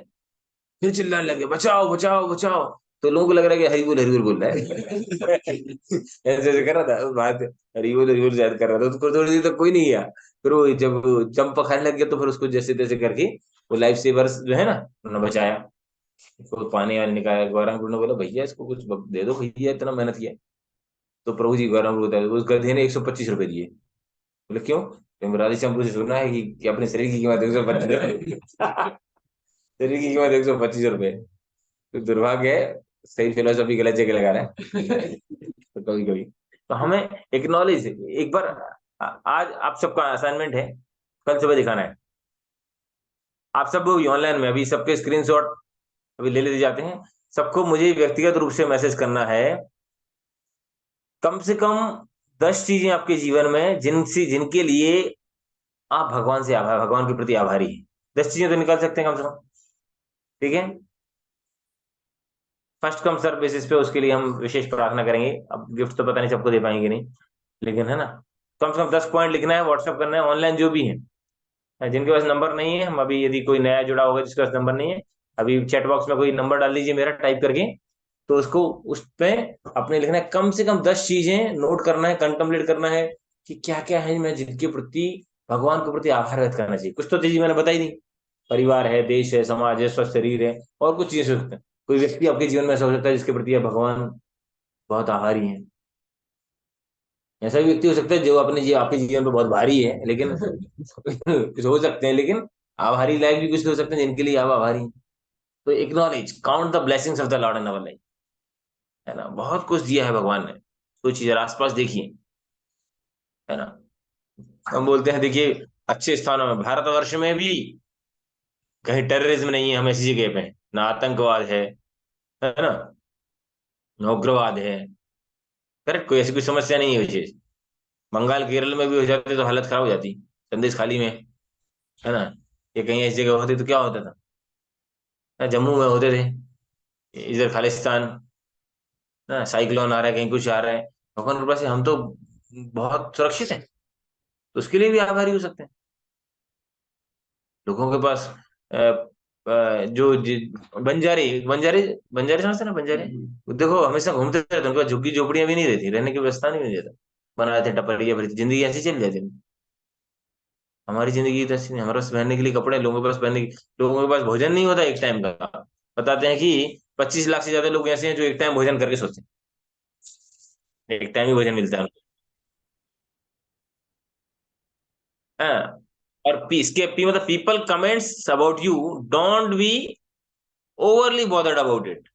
फिर चिल्लाने लगे, बचाओ बचाओ बचाओ। तो लोगों को लग रहा है कि हरी बोल रहा है। ऐसे ऐसे कर रहा था बात, हरी बोल शायद कर रहा था, तो थोड़ी देर तक कोई नहीं गया। फिर वो जब जंप खाने लग गया तो फिर उसको जैसे तैसे करके वो लाइफ सेवर्स जो है ना, उन्होंने बचाया। उसको पानी वानी निकाला। गौरव ने बोला भैया इसको कुछ दे दो भैया, इतना मेहनत किया। तो प्रभु जी गौरव बताया, उस गधे ने 125 रुपए दिए। बोले क्यों? तो राधे श्याम से सुना है कि अपने शरीर की कीमत 125 शरीर की कीमत 125 रुपए। तो दुर्भाग्य है, सही फिलोसॉफी गलत जगह लगा रहा है। तो कभी कभी तो हमें एक्नॉलेज, एक बार आज आप सबका असाइनमेंट है, कल सुबह दिखाना है। आप सब ऑनलाइन में अभी सबके स्क्रीनशॉट अभी ले लेते जाते हैं। सबको मुझे व्यक्तिगत रूप से मैसेज करना है, कम से कम 10 चीजें आपके जीवन में जिनसे जिनके लिए आप भगवान से आभार, भगवान के प्रति आभारी हैं। 10 चीजें तो निकाल सकते हैं कम से कम। ठीक है, फर्स्ट कम सर्व बेसिस पे उसके लिए हम विशेष प्रार्थना करेंगे। अब गिफ्ट तो पता नहीं सबको दे पाएंगे नहीं, लेकिन है ना, कम से कम 10 पॉइंट लिखना है, व्हाट्सअप करना है ऑनलाइन जो भी है। जिनके पास नंबर नहीं है, हम अभी यदि कोई नया जुड़ा होगा जिसके पास नंबर नहीं है, अभी चैट बॉक्स में कोई नंबर डाल दीजिए मेरा टाइप करके। तो उसको उस पे अपने लिखना है, कम से कम 10 चीजें नोट करना है, कंटम्पलेट करना है कि क्या क्या है मैं जिनके प्रति भगवान के प्रति आभार व्यक्त करना चाहिए। कुछ तो चीजें मैंने बताई दी, परिवार है, देश है, समाज है, स्वस्थ शरीर है, और कुछ चीजें हो सकते हैं। कोई व्यक्ति आपके जीवन में ऐसा हो सकता है जिसके प्रति आप भगवान बहुत आभारी हैं। ऐसा भी व्यक्ति हो सकता है जो अपने आपके जीवन पे बहुत भारी है, लेकिन कुछ हो सकते हैं, लेकिन आभारी लायक भी कुछ हो सकते हैं जिनके लिए आप आभारी हैं। तो acknowledge, count the blessings of the Lord in our life. है ना, बहुत कुछ दिया है भगवान ने। कुछ चीज आसपास देखिए, है ना। हम बोलते हैं देखिए, अच्छे स्थानों में भारतवर्ष में भी कहीं टेररिज्म नहीं है, हम ऐसी जगह पे हैं। ना आतंकवाद है ना, ना उग्रवाद है। करेक्ट, कोई ऐसी कोई समस्या नहीं है विशेष। बंगाल केरल में भी हो जाते तो हालत खराब हो जाती, संदेश खाली में, है ना। ये कहीं ऐसी जगह होती तो क्या होता था, जम्मू में होते थे, इधर खालिस्तान, ना साइक्लोन आ रहा है, कहीं कुछ आ रहा है। भगवान कृपा से हम तो बहुत सुरक्षित हैं, तो उसके लिए भी आभारी हो सकते हैं। लोगों के पास जो बंजारे बंजारे बंजारे समझते ना, बंजारे देखो हमेशा घूमते रहते हैं, उनके पास झुग्गी झोपड़ियां भी नहीं रहती, रहने की व्यवस्था नहीं रहता, बनाए थे टपरिया भरी जिंदगी ऐसी चल जाती है। हमारी जिंदगी तो ऐसी नहीं, हमारे पास पहनने के लिए कपड़े, लोगों के पास पहनने की, लोगों के पास भोजन नहीं होता एक टाइम का। बताते हैं कि 25 लाख से ज्यादा लोग ऐसे हैं जो एक टाइम भोजन करके सोते हैं, एक टाइम ही भोजन मिलता है उनको। हाँ, और पीस के पी मतलब people comments about you, don't be overly bothered about it.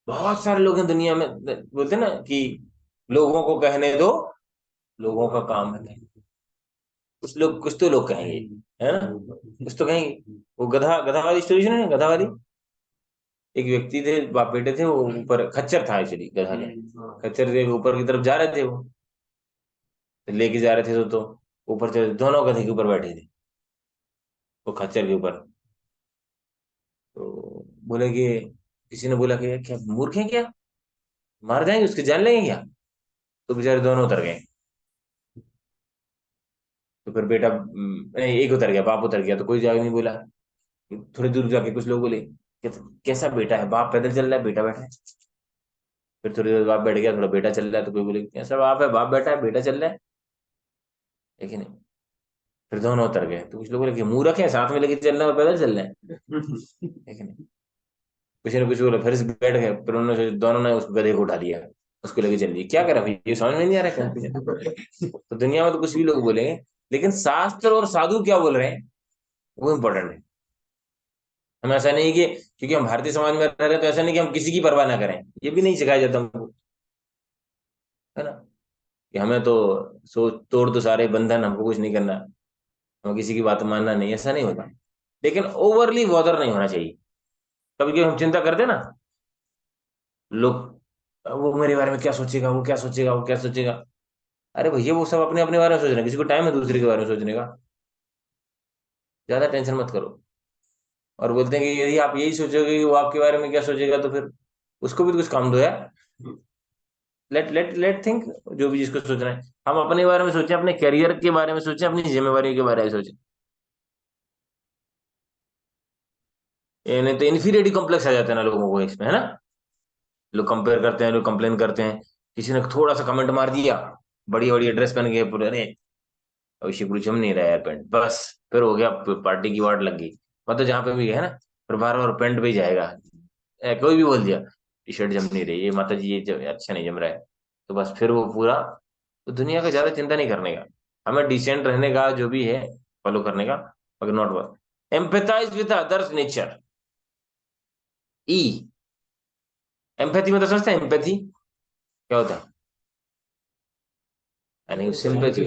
बहुत सारे लोग हैं दुनिया में, बोलते हैं ना कि लोगों को कहने दो, लोगों का काम है। कुछ तो लोग कहेंगे, है ना, कुछ तो कहेंगे। वो गधा गधा वाली स्टोरी सुना है, गधा वाली। एक व्यक्ति थे, बाप बेटे थे, वो ऊपर खच्चर था एक्चुअली, गधा नहीं, खच्चर थे, ऊपर की तरफ जा रहे थे वो, तो लेके जा रहे थे तो ऊपर से दोनों गधे के ऊपर बैठे थे, वो खच्चर के ऊपर। तो बोले कि, किसी ने बोला कि क्या मूर्ख है क्या, मार जाएंगे उसके, जान लेंगे क्या। तो बेचारे दोनों उतर गए। तो फिर बेटा नहीं, एक उतर गया, बाप उतर गया, तो कोई जाके नहीं बोला। थोड़ी दूर जाके कुछ लोग बोले कैसा बेटा है, बाप पैदल चल रहा है, बेटा बैठा है। फिर थोड़ी देर बाप बैठ गया, थोड़ा बेटा चल रहा है, तो कोई बोले कैसा बाप है, बाप बैठा है, बेटा चल रहा है। लेकिन फिर दोनों उतर गए, तो कुछ लोग बोले कि मूर्ख है, साथ में लेके चल रहे हैं और पैदल चल रहे हैं। लेकिन किसी ने कुछ बोला, फिर से बैठ गए, फिर उन्होंने दोनों ने उस गधे को उठा दिया, उसको लेके चल दिए। क्या करा भाई, ये समझ में नहीं आ रहा है। तो दुनिया में तो कुछ भी लोग बोलेंगे, लेकिन शास्त्र और साधु क्या बोल रहे हैं वो इम्पोर्टेंट है। हम ऐसा नहीं कि क्योंकि हम भारतीय समाज में रह रहे हैं तो ऐसा नहीं कि हम किसी की परवाह ना करें, ये भी नहीं सिखाया जाता हमको, है ना, कि हमें तो सोच तोड़ दो सारे बंधन, हमको कुछ नहीं करना, हमें किसी की बात मानना नहीं, ऐसा नहीं होता। लेकिन ओवरली बॉदर नहीं होना चाहिए। कभी कभी हम चिंता करते हैं ना, लोग वो मेरे बारे में क्या सोचेगा, वो क्या सोचेगा, वो क्या सोचेगा। अरे भैया वो सब अपने अपने बारे में सोच रहे हैं, किसी को टाइम है दूसरे के बारे में सोचने का, ज्यादा टेंशन मत करो। और बोलते हैं कि यदि आप यही सोचोगे कि वो आपके बारे में क्या सोचेगा, तो फिर उसको भी तो कुछ काम दो यार। लेट लेट लेट थिंक, जो भी जिसको सोचना है। हम अपने बारे में सोचें, अपने करियर के बारे में सोचें, अपनी जिम्मेवारी के बारे में सोचें। ये नहीं तो इन्फीरियरिटी कॉम्प्लेक्स आ जाता है ना लोगों को इसमें, है ना। लोग कंपेयर करते हैं, लोग कंप्लेन करते हैं। किसी ने थोड़ा सा कमेंट मार दिया, बढ़िया बढ़िया ड्रेस पहन के पूरे, अरे अभिषेक कुछ जम नहीं रहा यार पेंट, बस फिर हो गया, पार्टी की वाट लग गई। मतलब जहां पे भी है ना, फिर बार बार पेंट पे ही जाएगा। कोई भी बोल दिया टी शर्ट जम नहीं रही, ये माता जी ये अच्छा नहीं जम रहा है, तो बस फिर वो पूरा। तो दुनिया का ज्यादा चिंता नहीं करने का, हमें डिसेंट रहने का जो भी है फॉलो करने का, मगर not work. Empathise with others nature. E, empathy मतलब समझते हैं एम्पैथी क्या होता है? यानी सिंपैथी।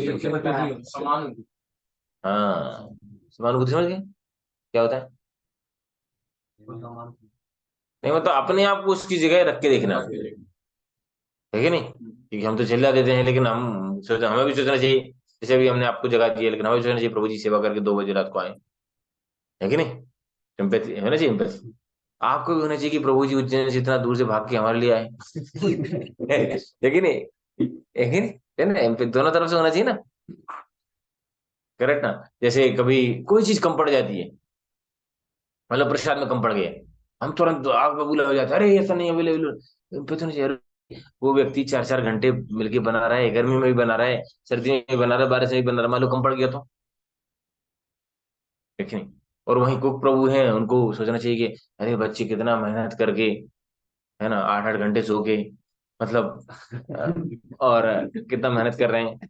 हाँ, समानुभूति समझ गए क्या होता है? नहीं मतलब अपने आप को उसकी जगह रख के देखना, है कि नहीं? क्योंकि हम तो चिल्ला देते हैं, लेकिन हम सोच, हमें भी सोचना चाहिए। जैसे अभी हमने आपको जगह दी है, लेकिन हमें भी सोचना चाहिए प्रभु जी सेवा करके 2 बजे रात को आए, है कि नहीं? एम्पैथी होना चाहिए, एम्पैथी। आपको भी होना चाहिए कि प्रभु जी उज्जैन से इतना दूर से भाग के हमारे लिए आए। है कि नहीं? है कि नहीं? है ना, दोनों तरफ से होना चाहिए ना। करेक्ट ना। जैसे कभी कोई चीज कम पड़ जाती है, मतलब प्रसाद में कम पड़ गया, हम तुरंत आग बबूला हो जाता है, अरे ऐसा नहीं अवेलेबल, पता नहीं यार। वो व्यक्ति 4 4 घंटे मिलके बना रहा है, गर्मी में भी बना रहा है, सर्दियों में भी बना रहा है, बारिश में भी बना रहा है, मान लो कम पड़ गया तो, देखें। और वहीं कुक प्रभु हैं, उनको सोचना चाहिए कि अरे बच्चे कितना मेहनत करके, है ना, 8 8 घंटे सो के, मतलब और कितना मेहनत कर रहे हैं,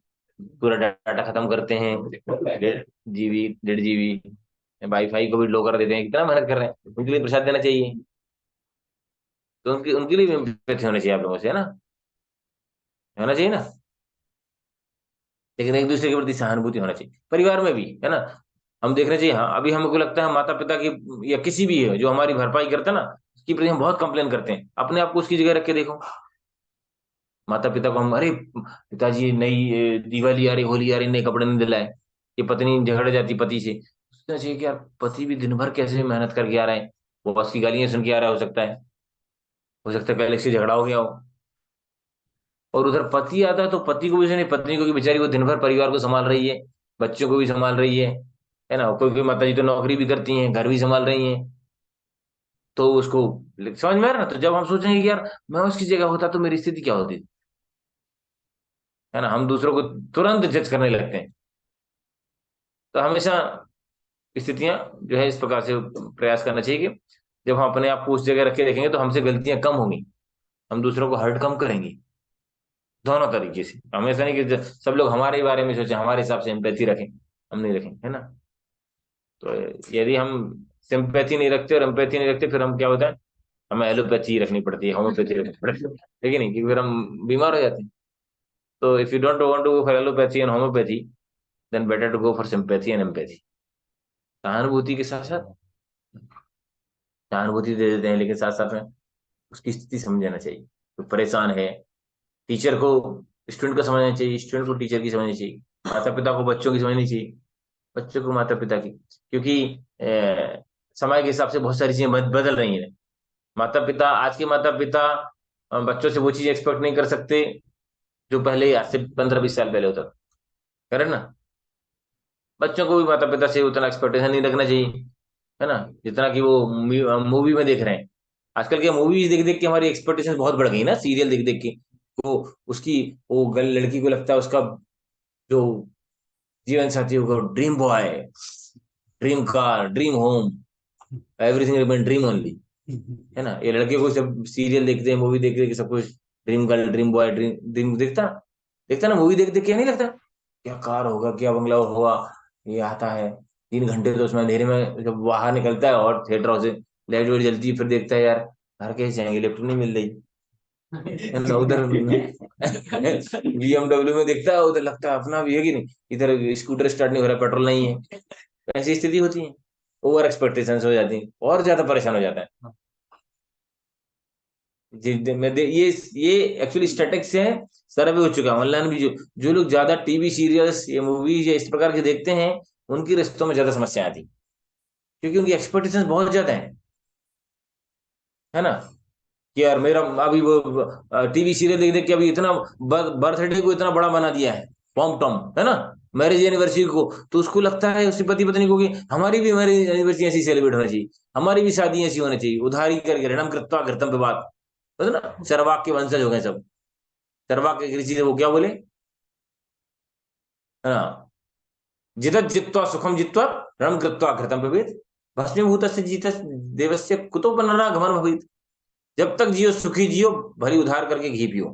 पूरा डाटा खत्म करते हैं, 1.5 GB 1.5 GB, वाईफाई को भी लो कर देते हैं, कितना मेहनत कर रहे हैं, उनके लिए प्रसाद देना चाहिए। तो उनके उनके लिए भी empathy होना चाहिए आप लोगों से, है ना, होना चाहिए ना। लेकिन एक दूसरे के प्रति सहानुभूति होना चाहिए, परिवार में भी, है ना। हम देखना चाहिए, हाँ अभी हमको लगता है माता पिता की या किसी भी है जो हमारी भरपाई करता है ना, उसकी प्रति हम बहुत कंप्लेन करते हैं, अपने आप को उसकी जगह रख के देखो। माता पिता को हम, अरे पिताजी नई दिवाली आ रही, होली आ रही, नए कपड़े नहीं दिलाए, ये पत्नी झगड़ जाती पति से, सोचना चाहिए कि यार पति भी दिन भर कैसे मेहनत करके आ रहा है, वो बॉस की गालियां सुन के आ रहा है, हो सकता है पहले से झगड़ा हो गया हो। और उधर पति आता है तो पति को भी नहीं, पत्नी को भी, बेचारी वो दिन भर परिवार को संभाल रही है, बच्चों को भी संभाल रही है ना, कोई कोई माता जी तो नौकरी भी करती हैं, घर भी संभाल रही हैं, तो उसको समझ में आ रहा है ना। तो जब हम सोचेंगे कि यार मैं उसकी जगह होता तो मेरी स्थिति क्या होती, है ना, हम दूसरों को तुरंत जज करने लगते हैं। तो हमेशा स्थितियां जो है इस प्रकार से प्रयास करना चाहिए कि जब हम अपने आप को उस जगह रख के देखेंगे तो हमसे गलतियां कम होंगी, हम दूसरों को हर्ट कम करेंगे, दोनों तरीके से। हमेशा नहीं कि सब लोग हमारे ही बारे में सोचें, हमारे हिसाब से एम्पैथी रखें, हम नहीं रखें, है ना। तो यदि हम सिंपैथी नहीं रखते और एम्पैथी नहीं रखते, फिर हम क्या होता है, हमें एलोपैथी रखनी पड़ती है, होम्योपैथी रखनी पड़ती है, लेकिन नहीं, क्योंकि फिर हम बीमार हो जाते हैं। तो if you don't want to go for allopathy and homeopathy, then better to go for sympathy and empathy. सहानुभूति के साथ साथ सहानुभूति दे देते हैं, लेकिन साथ साथ में उसकी स्थिति समझ जाना चाहिए, तो परेशान है, टीचर को स्टूडेंट को समझना चाहिए, स्टूडेंट को टीचर की समझनी चाहिए, माता पिता को बच्चों की समझनी चाहिए, बच्चों को माता पिता की। क्योंकि समय के हिसाब से बहुत सारी चीजें बदल रही हैं। माता पिता, आज के माता पिता बच्चों से वो चीज एक्सपेक्ट नहीं कर सकते जो पहले, आज से 15 20 साल पहले होता था। करेक्ट ना। बच्चों को भी माता पिता से उतना एक्सपेक्टेशन नहीं रखना चाहिए, है ना, जितना कि वो मूवी में देख रहे हैं। आजकल के मूवीज देख देख के हमारी एक्सपेक्टेशन बहुत बढ़ गई ना, सीरियल देख देख के। वो उसकी, वो लड़की को लगता है उसका जो जीवन साथी होगा dream boy, dream car, dream home, everything remain dream only, है ना। ये लड़के को सब सीरियल देखते हैं, मूवी देख देख के सब कुछ dream girl, dream boy, dream dream दिखता, दिखता ना, मूवी देख देख के नहीं लगता क्या कार होगा, क्या बंगला होगा। ये आता है 3 घंटे तो उसमें अंधेरे में जब बाहर निकलता है और थिएटरों से लाइट वाइट जलती है, फिर देखता है यार घर कैसे जाएंगे, लिफ्ट नहीं मिल रही, है ना। उधर BMW में देखता है, उधर लगता है अपना भी है कि नहीं, इधर स्कूटर स्टार्ट नहीं हो रहा, पेट्रोल नहीं है। ऐसी स्थिति होती है, ओवर एक्सपेक्टेशन हो जाती है, और ज्यादा परेशान हो जाता है। ये एक्चुअली स्टैटिक्स है, सर्वे हो चुका है ऑनलाइन भी, जो जो लोग ज्यादा टीवी सीरियल्स या मूवीज या इस प्रकार के देखते हैं, उनकी रिश्तों में ज्यादा समस्या आती, क्योंकि उनकी एक्सपेक्टेशंस बहुत ज्यादा है ना। कि यार मेरा अभी वो टीवी सीरियल देख देख के अभी इतना बर्थडे को इतना बड़ा बना दिया है, पॉम टॉम, है ना, मैरिज एनिवर्सरी को, तो उसको लगता है उसके पति पत्नी को कि हमारी भी मैरिज एनिवर्सरी ऐसी सेलिब्रेट होना चाहिए, हमारी भी शादी ऐसी होनी चाहिए, उधारी करके ऋणम कृत्वा घृतम पिबात। बस ना, चरवाक के वंशज हो गए सब। चरवाक के ऋषि थे, वो क्या बोले, है ना, जिदत जित्वा सुखम जित्वा रणम कृत्वा घृतम पिबेत, भस्मीभूतस्य जीतस्य देवस्य कुतो पुनरागमन भवेत्। जब तक जियो सुखी जियो, भली उधार करके घी पियो।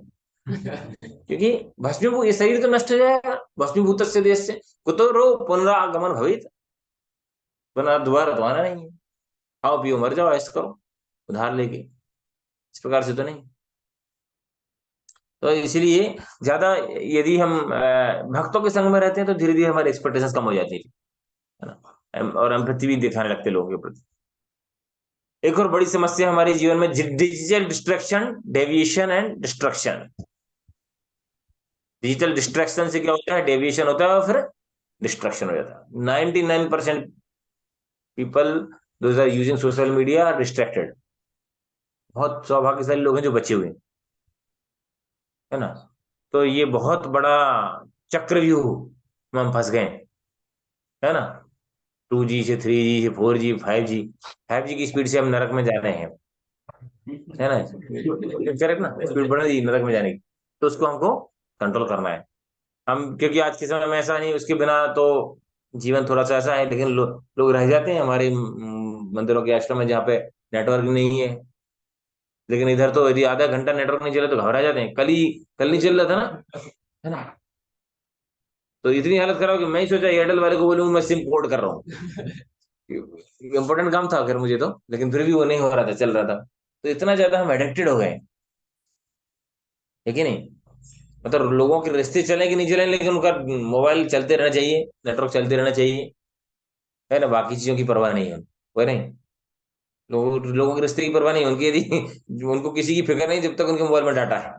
क्योंकि भस्मीभूत, ये शरीर तो नष्ट हो जाएगा, भस्मीभूतस्य देशस्य कुतो रो पुनरागमन भवेत्, पुनः दोबारा तो आना नहीं है। खाओ पियो मर जाओ, ऐसा करो उधार लेके, इस प्रकार से तो नहीं। तो इसलिए ज्यादा यदि हम भक्तों के संग में रहते हैं तो धीरे धीरे हमारी एक्सपेक्टेशंस कम हो जाती है ना, और हम पृथ्वी दिखाने लगते लोगों के प्रति। एक और बड़ी समस्या हमारे जीवन में digital distraction, deviation and destruction. Digital distraction से क्या होता है, डेविएशन होता है और फिर डिस्ट्रक्शन हो जाता है। 99% people those are using social media are distracted. बहुत सौभाग्यशाली लोग हैं जो बचे हुए हैं, है ना। तो ये बहुत बड़ा चक्रव्यूह में हम फंस गए, है ना। 2G से 3G से 4G 5G, 5G की स्पीड से हम नरक में जा रहे हैं, है ना। करेक्ट ना, स्पीड बढ़ रही है नरक में जाने की। तो उसको हमको कंट्रोल करना है हम, क्योंकि आज के समय में ऐसा नहीं, उसके बिना तो जीवन थोड़ा सा ऐसा है, लेकिन लोग रह जाते हैं हमारे मंदिरों के आश्रम में जहाँ पे नेटवर्क नहीं है। लेकिन इधर तो यदि आधा घंटा नेटवर्क नहीं चले तो घबरा जाते हैं। कल नहीं चल रहा था ना, है ना। तो इतनी हालत खराब कि मैं ही सोचा एयरटेल वाले को बोलूँ मैं सिम पोर्ट कर रहा हूँ। इंपॉर्टेंट काम था अगर मुझे तो, लेकिन फिर भी वो नहीं हो रहा था, चल रहा था। तो इतना ज्यादा हम एडिक्टेड हो गए, है कि नहीं। मतलब लोगों के रिश्ते चले कि नहीं चले, लेकिन उनका मोबाइल चलते रहना चाहिए, नेटवर्क चलते रहना चाहिए, है ना। बाकी चीजों की परवाह नहीं है, वो नहीं। लोगों के रिश्ते की परवाह नहीं है उनकी, यदि उनको किसी की फिक्र नहीं जब तक उनके मोबाइल में डाटा है।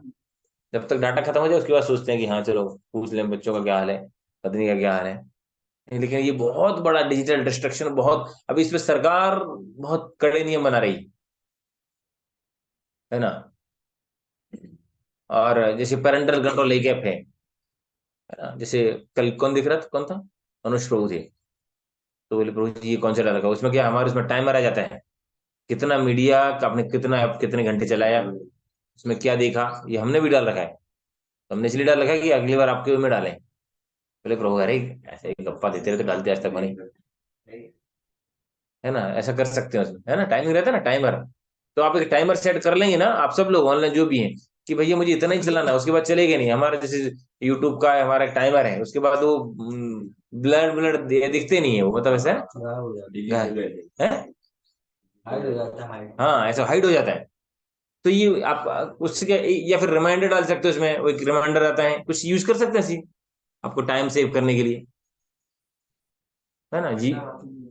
जब तक डाटा खत्म हो जाए उसके बाद सोचते हैं कि हाँ चलो पूछ लें बच्चों का क्या हाल है, पत्नी का क्या हाल है। लेकिन ये बहुत बड़ा डिजिटल डिस्ट्रक्शन, बहुत अभी इस पे सरकार बहुत कड़े नियम बना रही है ना। और जैसे पेरेंटल कंट्रोल एक ऐप है ना। जैसे कल कौन दिख रहा था, कौन था, अनुष प्रभु थे। तो बोले प्रभु जी ये कौन सा डाला था, उसमें क्या हमारे उसमें टाइमर आ जाता है, कितना मीडिया का आपने कितना ऐप कितने घंटे चलाया, उसमें क्या देखा, ये हमने भी डाल रखा है। तो हमने इसलिए डाल रखा है कि अगली बार आपके में डालें। बोले प्रभु अरे ऐसे ही गप्पा देते रहते, डालते आज तक बनी, है ना। ऐसा कर सकते हैं उसमें, है ना, टाइमिंग रहता है ना, टाइमर। तो आप एक टाइमर सेट कर लेंगे ना, आप सब लोग ऑनलाइन जो भी हैं, कि भैया मुझे इतना ही चलाना है, उसके बाद चलेगा नहीं। हमारा जैसे यूट्यूब का है, हमारा टाइमर है, उसके बाद वो ब्लड ब्लड दिखते नहीं है वो, मतलब ऐसा है। हाँ ऐसा हाइड हो जाता है। तो ये आप उससे क्या, या फिर रिमाइंडर डाल सकते हो उसमें, वो एक रिमाइंडर आता है, कुछ यूज कर सकते हैं सी, आपको टाइम सेव करने के लिए, है ना जी।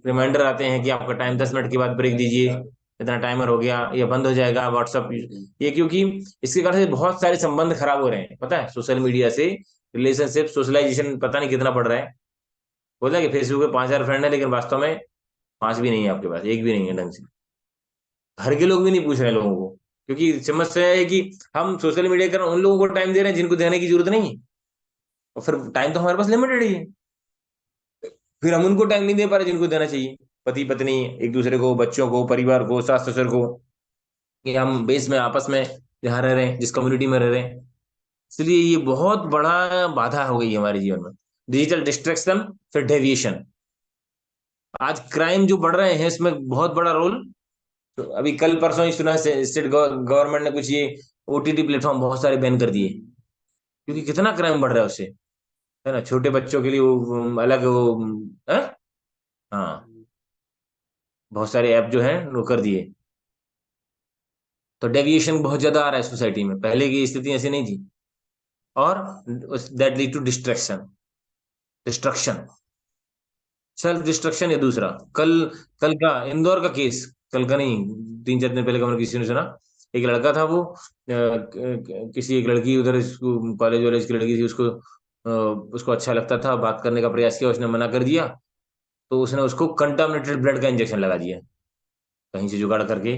रिमाइंडर आते हैं कि आपका टाइम 10 मिनट के बाद ब्रेक दीजिए, इतना टाइमर हो गया, या बंद हो जाएगा व्हाट्सअप। ये क्योंकि इसके कारण से बहुत सारे संबंध खराब हो रहे हैं, पता है, सोशल मीडिया से रिलेशनशिप सोशलाइजेशन पता नहीं कितना बढ़ रहा है। बोला कि फेसबुक पे 5,000 फ्रेंड है, लेकिन वास्तव में 5 भी नहीं है आपके पास, एक भी नहीं है ढंग से। घर के लोग भी नहीं पूछ रहे हैं लोगों को, क्योंकि समस्या है कि हम सोशल मीडिया कर उन लोगों को टाइम दे रहे हैं जिनको देने की जरूरत नहीं है, और फिर टाइम तो हमारे पास लिमिटेड ही है। फिर हम उनको टाइम नहीं दे पा रहे जिनको देना चाहिए, पति पत्नी, एक दूसरे को, बच्चों को, परिवार को, सास ससुर को, कि हम बेस में आपस में जहाँ रह रहे हैं, जिस कम्युनिटी में रह रहे हैं। इसलिए ये बहुत बड़ा बाधा हो गई है हमारे जीवन में, डिजिटल डिस्ट्रैक्शन, फिर डेविएशन। आज क्राइम जो बढ़ रहे हैं इसमें बहुत बड़ा रोल। तो अभी कल परसों ही सुना है स्टेट गवर्नमेंट ने कुछ ये OTT प्लेटफॉर्म बहुत सारे बैन कर दिए, क्योंकि कितना क्राइम बढ़ रहा है उससे, है ना। छोटे बच्चों के लिए वो अलग वो है? हाँ, बहुत सारे ऐप जो है वो कर दिए। तो डेविएशन बहुत ज्यादा आ रहा है सोसाइटी में, पहले की स्थिति ऐसी नहीं थी। और that lead to distraction, destruction, self destruction. है दूसरा, कल कल का इंदौर का केस, कल का नहीं, 3-4 दिन पहले का, मैंने किसी ने सुना। एक लड़का था वो किसी एक लड़की उधर, कॉलेज वॉलेज की लड़की थी, उसको अच्छा लगता था, बात करने का प्रयास किया, उसने मना कर दिया। तो उसने उसको कंटामिनेटेड ब्लड का इंजेक्शन लगा दिया कहीं से जुगाड़ करके,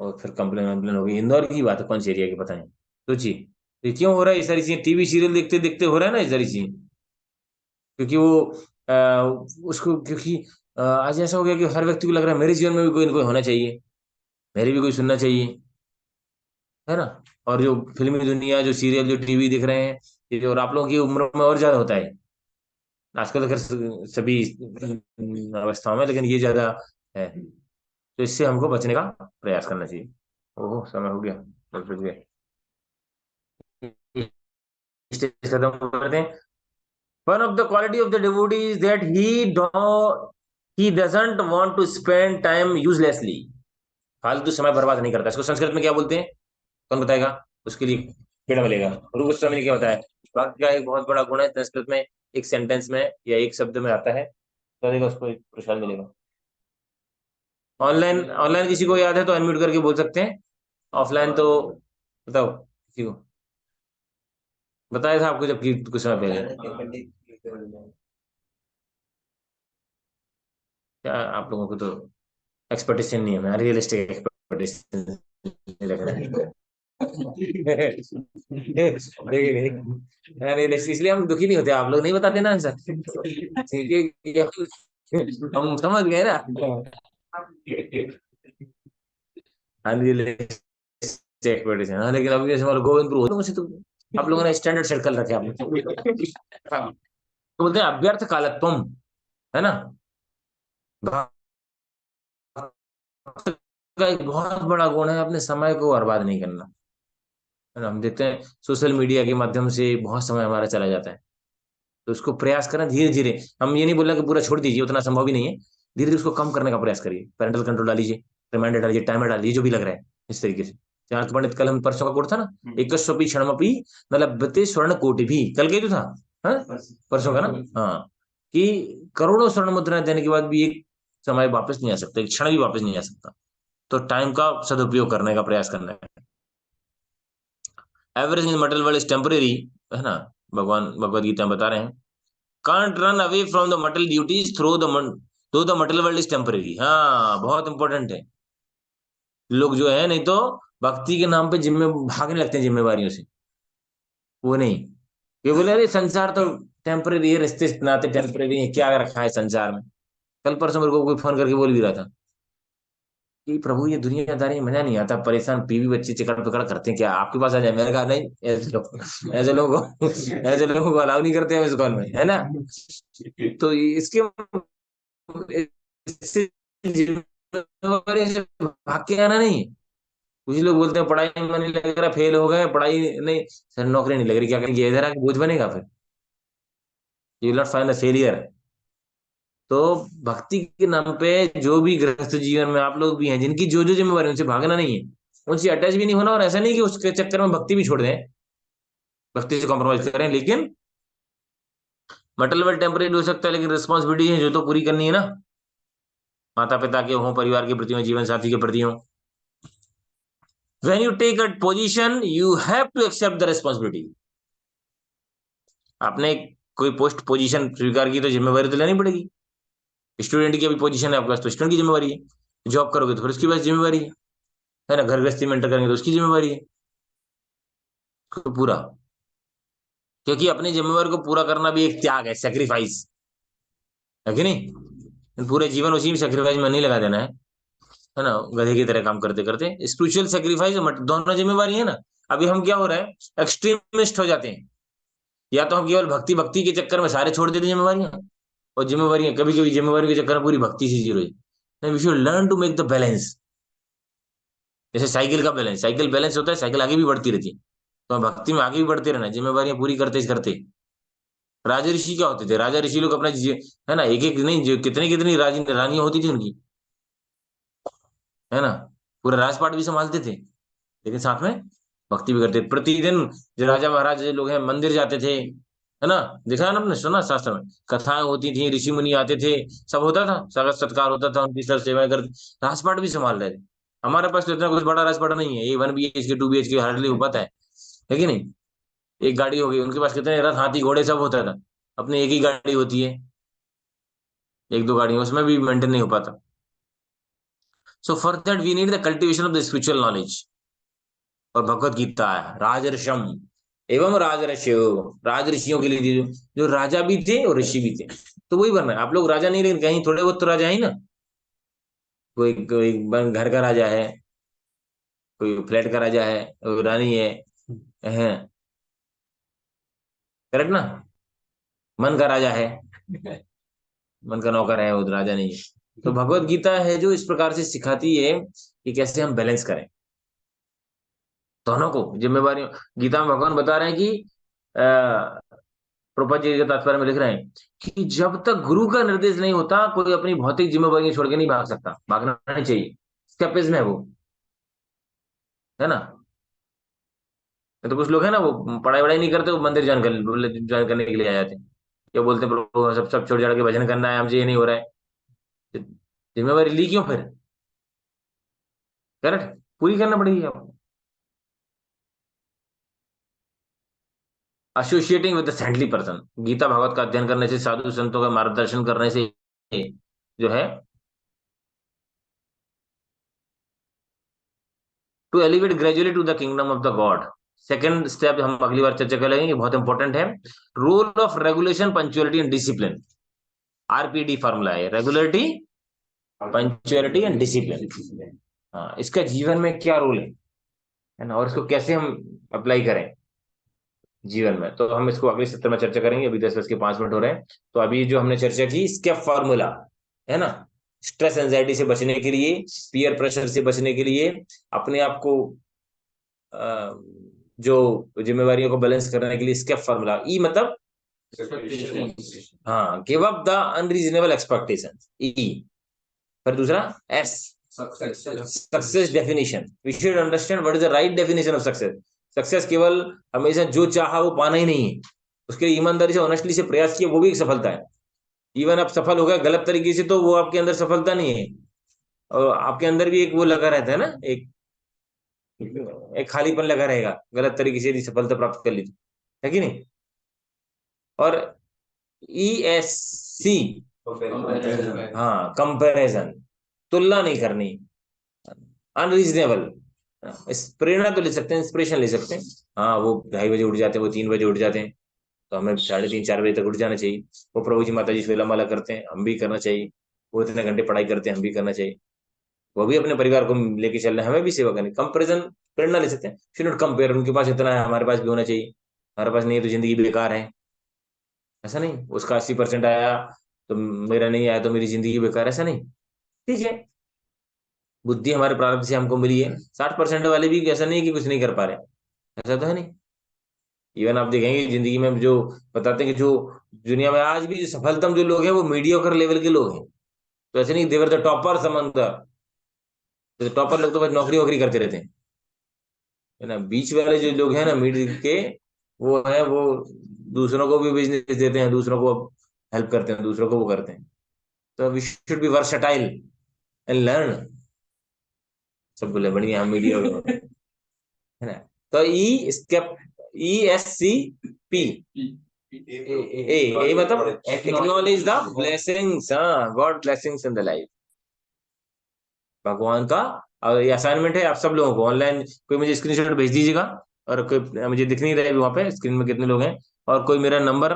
और फिर कंप्लेन वम्प्लेन हो गई। इंदौर की बात है, कौन सी एरिया की पता नहीं। सोचिए, ये क्यों हो रहा है, ये सारी चीजें टीवी सीरियल देखते देखते हो रहा है ना, ये सारी चीजें। क्योंकि वो उसको, क्योंकि आज ऐसा हो गया कि हर व्यक्ति को लग रहा है मेरे जीवन में भी कोई ना कोई होना चाहिए, मेरी भी कोई सुनना चाहिए, है ना। और जो फिल्मी दुनिया, जो सीरियल, जो टीवी दिख रहे हैं, ये और आप लोगों की उम्र में और ज्यादा होता है आजकल, तो खैर सभी अवस्थाओं में, लेकिन ये ज्यादा है। तो इससे हमको बचने का प्रयास करना चाहिए। ओहो, समय हो गया, 10 बज गए। स्टेज खत्म करते हैं। One of the quality of the devotee is that he doesn't want to spend time uselessly. फालतू समय बर्बाद नहीं करता। इसको संस्कृत में क्या बोलते हैं, कौन बताएगा? उसके लिए पेड़ मिलेगा। रूप गोस्वामी ने क्या बताया? भक्त का एक बहुत बड़ा गुण है, संस्कृत में एक सेंटेंस में या एक शब्द में आता है, तो देखो उसको एक पुरस्कार मिलेगा। ऑनलाइन ऑनलाइन किसी को याद है तो अनम्यूट करके बोल सकते हैं। ऑफलाइन तो बताओ किसी को। बताया था आपको जबकि कुछ समय पहले। क्या आप लोगों को तो एक्सपेक्टेशन नहीं है, मैं रियलिस्टिक एक्सपेक्टेशन लग रहा है। देखिए, रियलिस्टिक इसलिए हम दुखी नहीं होते, आप लोग नहीं बताते ना आंसर। हम समझ गए ना। अनरियलिस्टिक एक्सपेक्टेशन, हाँ, लेकिन अभी जैसे हमारे गोविंदपुर होते हैं, तो आप लोगों ने स्टैंडर्ड सेट कर रखे आपने। तो बोलते हैं अभ्यर्थ कालत्वम, है ना। भक्त का एक बहुत बड़ा गुण है अपने समय को बर्बाद नहीं करना, है ना। हम देखते हैं सोशल मीडिया के माध्यम से बहुत समय हमारा चला जाता है, तो उसको प्रयास करें धीरे धीरे। हम ये नहीं बोल रहे कि पूरा छोड़ दीजिए, उतना संभव भी नहीं है। धीरे धीरे उसको कम करने का प्रयास करिए, पेरेंटल कंट्रोल डालीजिए, रिमाइंडर डालिए, टाइमर डालिए, जो भी लग रहा है इस तरीके से। चाणक्य पंडित, कल हम परसों का कोट था ना, एक स्वपी क्षणमपि न लभ्यते स्वर्ण कोटि भी, कल के जो था, हाँ, परसों का ना। हाँ, कि करोड़ों स्वर्ण मुद्रा देने के बाद भी एक समय वापस नहीं आ सकता, एक क्षण भी वापस नहीं आ सकता। तो टाइम का सदुपयोग करने का प्रयास करना है। Average in material world is temporary, है ना। भगवान भगवत गीता में बता रहे हैं, can't run away from the material duties through the material world is temporary. हाँ, बहुत इंपॉर्टेंट है। लोग जो है, नहीं तो भक्ति के नाम पे जिम्मे भागने लगते हैं जिम्मेवारियों से। वो नहीं, ये बोले अरे संसार तो टेम्परेरी है, रिश्ते नाते टेम्परेरी है, क्या रखा है संसार में। कल परसों मेरे को कोई फोन करके बोल भी रहा था कि प्रभु ये दुनियादारी में मजा नहीं आता, परेशान बीवी बच्चे चिकड़ पिकड़ करते हैं, क्या आपके पास आ जाए? मैंने कहा नहीं, ऐसे लोगों को ऐसे लोगों को अलाउ नहीं करते हैं इस कॉल में, है ना। तो इसके इससे जिम्मेवारी से भाग के आना नहीं है। कुछ लोग बोलते हैं पढ़ाई में नहीं लग रहा, फेल हो गए, पढ़ाई नहीं सर, नौकरी नहीं लग रही, क्या करेंगे? इधर आके बोझ बनेगा फिर, you not find a failure. तो भक्ति के नाम पे जो भी गृहस्थ जीवन में आप लोग भी हैं, जिनकी जो जो जिम्मेवारी है, उनसे भागना नहीं है, उनसे अटैच भी नहीं होना, और ऐसा नहीं कि उसके चक्कर में भक्ति भी छोड़ दें, भक्ति से कॉम्प्रोमाइज करें। लेकिन मटेरियल टेम्परेरी हो सकता है, लेकिन रिस्पॉन्सिबिलिटी है जो तो पूरी करनी है ना। माता पिता के हों, परिवार के प्रति हो, जीवन साथी के प्रति हो। When you take a position, you have to accept the responsibility. आपने कोई पोस्ट पोजीशन स्वीकार की तो जिम्मेवारी तो लेनी पड़ेगी। स्टूडेंट की अभी पोजीशन है आपके पास, तो स्टूडेंट की जिम्मेवारी है। जॉब करोगे तो फिर उसकी पास जिम्मेवारी है ना। घर गृहस्थी में एंटर करेंगे तो उसकी जिम्मेवारी है। तो पूरा, क्योंकि अपनी जिम्मेवारी को पूरा करना भी एक त्याग है, सेक्रीफाइस है कि नहीं। पूरे जीवन उसी में सेक्रीफाइस में नहीं लगा देना है ना, गधे की तरह काम करते करते। स्पिरिचुअल सेक्रीफाइस दोनों जिम्मेवारी है ना। अभी हम क्या हो रहा है, एक्सट्रीमिस्ट हो जाते हैं। या तो हम केवल भक्ति भक्ति के चक्कर में सारे छोड़ देते जिम्मेवारियां, और जिम्मेवारियां कभी कभी जिम्मेवारी के चक्कर में पूरी भक्ति से जीरो। नहीं, we should learn to make the balance. जैसे साइकिल का बैलेंस, साइकिल बैलेंस होता है, साइकिल आगे भी बढ़ती रहती है। तो भक्ति में आगे भी बढ़ते रहना, जिम्मेवारियां पूरी करते करते। राजा ऋषि क्या होते थे? राजा ऋषि लोग अपना है ना, एक एक नहीं, जो कितनी कितनी रानियां होती थी उनकी, है ना। पूरा राजपाट भी संभालते थे, लेकिन साथ में भक्ति भी करते। प्रतिदिन जो राजा महाराज लोग हैं मंदिर जाते थे, है ना। देखा है ना, आपने सुना शास्त्र में कथाएं होती थी, ऋषि मुनि आते थे, सब होता था, स्वागत सत्कार होता था, उनकी सब सेवाएं करते। राजपाट भी संभाल रहे थे। हमारे पास तो इतना कुछ बड़ा राजपाट नहीं है, ये 1 BHK 2 BHK हार्डली हो पाता है कि नहीं। एक गाड़ी हो गई, उनके पास कितने रथ हाथी घोड़े सब होता था, अपनी एक ही गाड़ी होती है, एक दो गाड़ी, उसमें भी मेंटेन नहीं हो पाता। So for that we need the cultivation of the spiritual knowledge. और भगवत गीता है राजर्षम, एवं राज ऋषियों के लिए जो राजा भी थे और ऋषि भी थे। तो वही बनना है। आप लोग राजा नहीं, लेकिन कहीं थोड़े बहुत तो राजा ही ना। कोई कोई घर का राजा है, कोई फ्लैट का राजा है, कोई रानी है। करेक्ट ना? मन का राजा है, मन का नौकर है, वो राजा नहीं है। तो भगवत गीता है जो इस प्रकार से सिखाती है कि कैसे हम बैलेंस करें दोनों को, जिम्मेवारी। गीता में भगवान बता रहे हैं कि प्रभुपाद जी के तात्पर्य में लिख रहे हैं कि जब तक गुरु का निर्देश नहीं होता, कोई अपनी भौतिक जिम्मेवारी छोड़ के नहीं भाग सकता। भागना नहीं चाहिए, स्केपिज्म है वो, है ना? तो कुछ लोग है ना, वो पढ़ाई वढ़ाई नहीं करते, वो मंदिर ज्वाइन करने के लिए आ जाते हैं। क्या बोलते हैं, प्रभु सब सब छोड़ छाड़ के भजन करना है, हमसे ये नहीं हो रहा है। तो जिम्मेवारी ली क्यों फिर? करेक्ट, पूरी करना पड़ेगी आपको। Associating with the saintly person, Gita Bhagavat का अध्ययन करने से, साधु संतों का मार्गदर्शन करने से जो है, to elevate gradually to the kingdom of the God. Second step हम अगली बार चर्चा करेंगे, बहुत इंपॉर्टेंट है। Role of regulation, punctuality and discipline. RPD formula है, रेगुलरिटी, पंक्चुअलिटी एंड डिसिप्लिन। हाँ, इसका जीवन में क्या रोल है ना, और इसको कैसे हम अप्लाई करें जीवन में, तो हम इसको अगले सत्र में चर्चा करेंगे। अभी 10:05 हो रहे हैं। तो अभी जो हमने चर्चा की, स्केप फार्मूला, है ना, स्ट्रेस एंजाइटी से बचने के लिए, पीयर प्रेशर से बचने के लिए, अपने आप को जो जिम्मेवारियों को बैलेंस करने के लिए, स्केप फार्मूला। ई मतलब, हाँ, give up the unreasonable expectation, E. फिर दूसरा, S, success definition. We should understand what is the right definition of success. Success केवल हमेशा जो चाहा वो पाना ही नहीं है, उसके लिए ईमानदारी से, ऑनेस्टली से प्रयास किया, वो भी एक सफलता है। इवन आप सफल हो गए गलत तरीके से, तो वो आपके अंदर सफलता नहीं है। और आपके अंदर भी एक वो लगा रहता है ना, एक एक खालीपन लगा रहेगा, गलत तरीके से यदि सफलता प्राप्त कर ली तो, है कि नहीं? और ई एस सी, हाँ, कंपैरिजन, तुलना नहीं करनी। अनरीजनेबल, इस प्रेरणा तो ले सकते हैं, इंस्पिरेशन ले सकते हैं। हाँ, वो 2:30 बजे उठ जाते हैं, वो 3 बजे उठ जाते हैं, तो हमें 3:30 4 बजे तक उठ जाना चाहिए। वो प्रभु जी माता जी श्वेला माला करते हैं, हम भी करना चाहिए। वो इतने घंटे पढ़ाई करते हैं, हम भी करना चाहिए। वो भी अपने परिवार को लेके चल रहे हैं, हमें भी सेवा करनी। कंपेरिजन, प्रेरणा ले सकते हैं, शुड नॉट कंपेयर। उनके पास इतना है, हमारे पास भी होना चाहिए। हमारे पास नहीं है तो जिंदगी बेकार है, ऐसा नहीं। उसका 80% आया तो मेरा नहीं आया तो मेरी जिंदगी बेकार, ऐसा नहीं। ठीक है, बुद्धि हमारे प्रारब्ध से हमको मिली है। 60% वाले भी ऐसा नहीं कि कुछ नहीं कर पा रहे, ऐसा तो है नहीं। इवन आप देखेंगे जिंदगी में जो बताते हैं कि जो दुनिया में आज भी जो सफलतम जो लोग हैं, वो मीडियोकर लेवल के लोग हैं। तो ऐसे नहीं देवर द टॉपर समंग द, टॉपर लोग तो बस नौकरी वोकरी करते रहते हैं, है ना। बीच वाले जो लोग हैं ना, मिडिल के, वो दूसरों को भी बिजनेस देते हैं, दूसरों को हेल्प करते हैं, दूसरों को वो करते हैं। तो we should be versatile and learn. सब बोले बढ़िया, हम मीडिया, है ना। तो escape, E S C P, A मतलब एक्नॉलेज द ब्लेसिंग्स, हाँ, God blessings in the life, भगवान का। और ये असाइनमेंट है आप सब लोगों को ऑनलाइन। कोई मुझे स्क्रीनशॉट भेज दीजिएगा, और कोई मुझे दिख नहीं रहा है वहां पे स्क्रीन में कितने लोग हैं। और कोई मेरा नंबर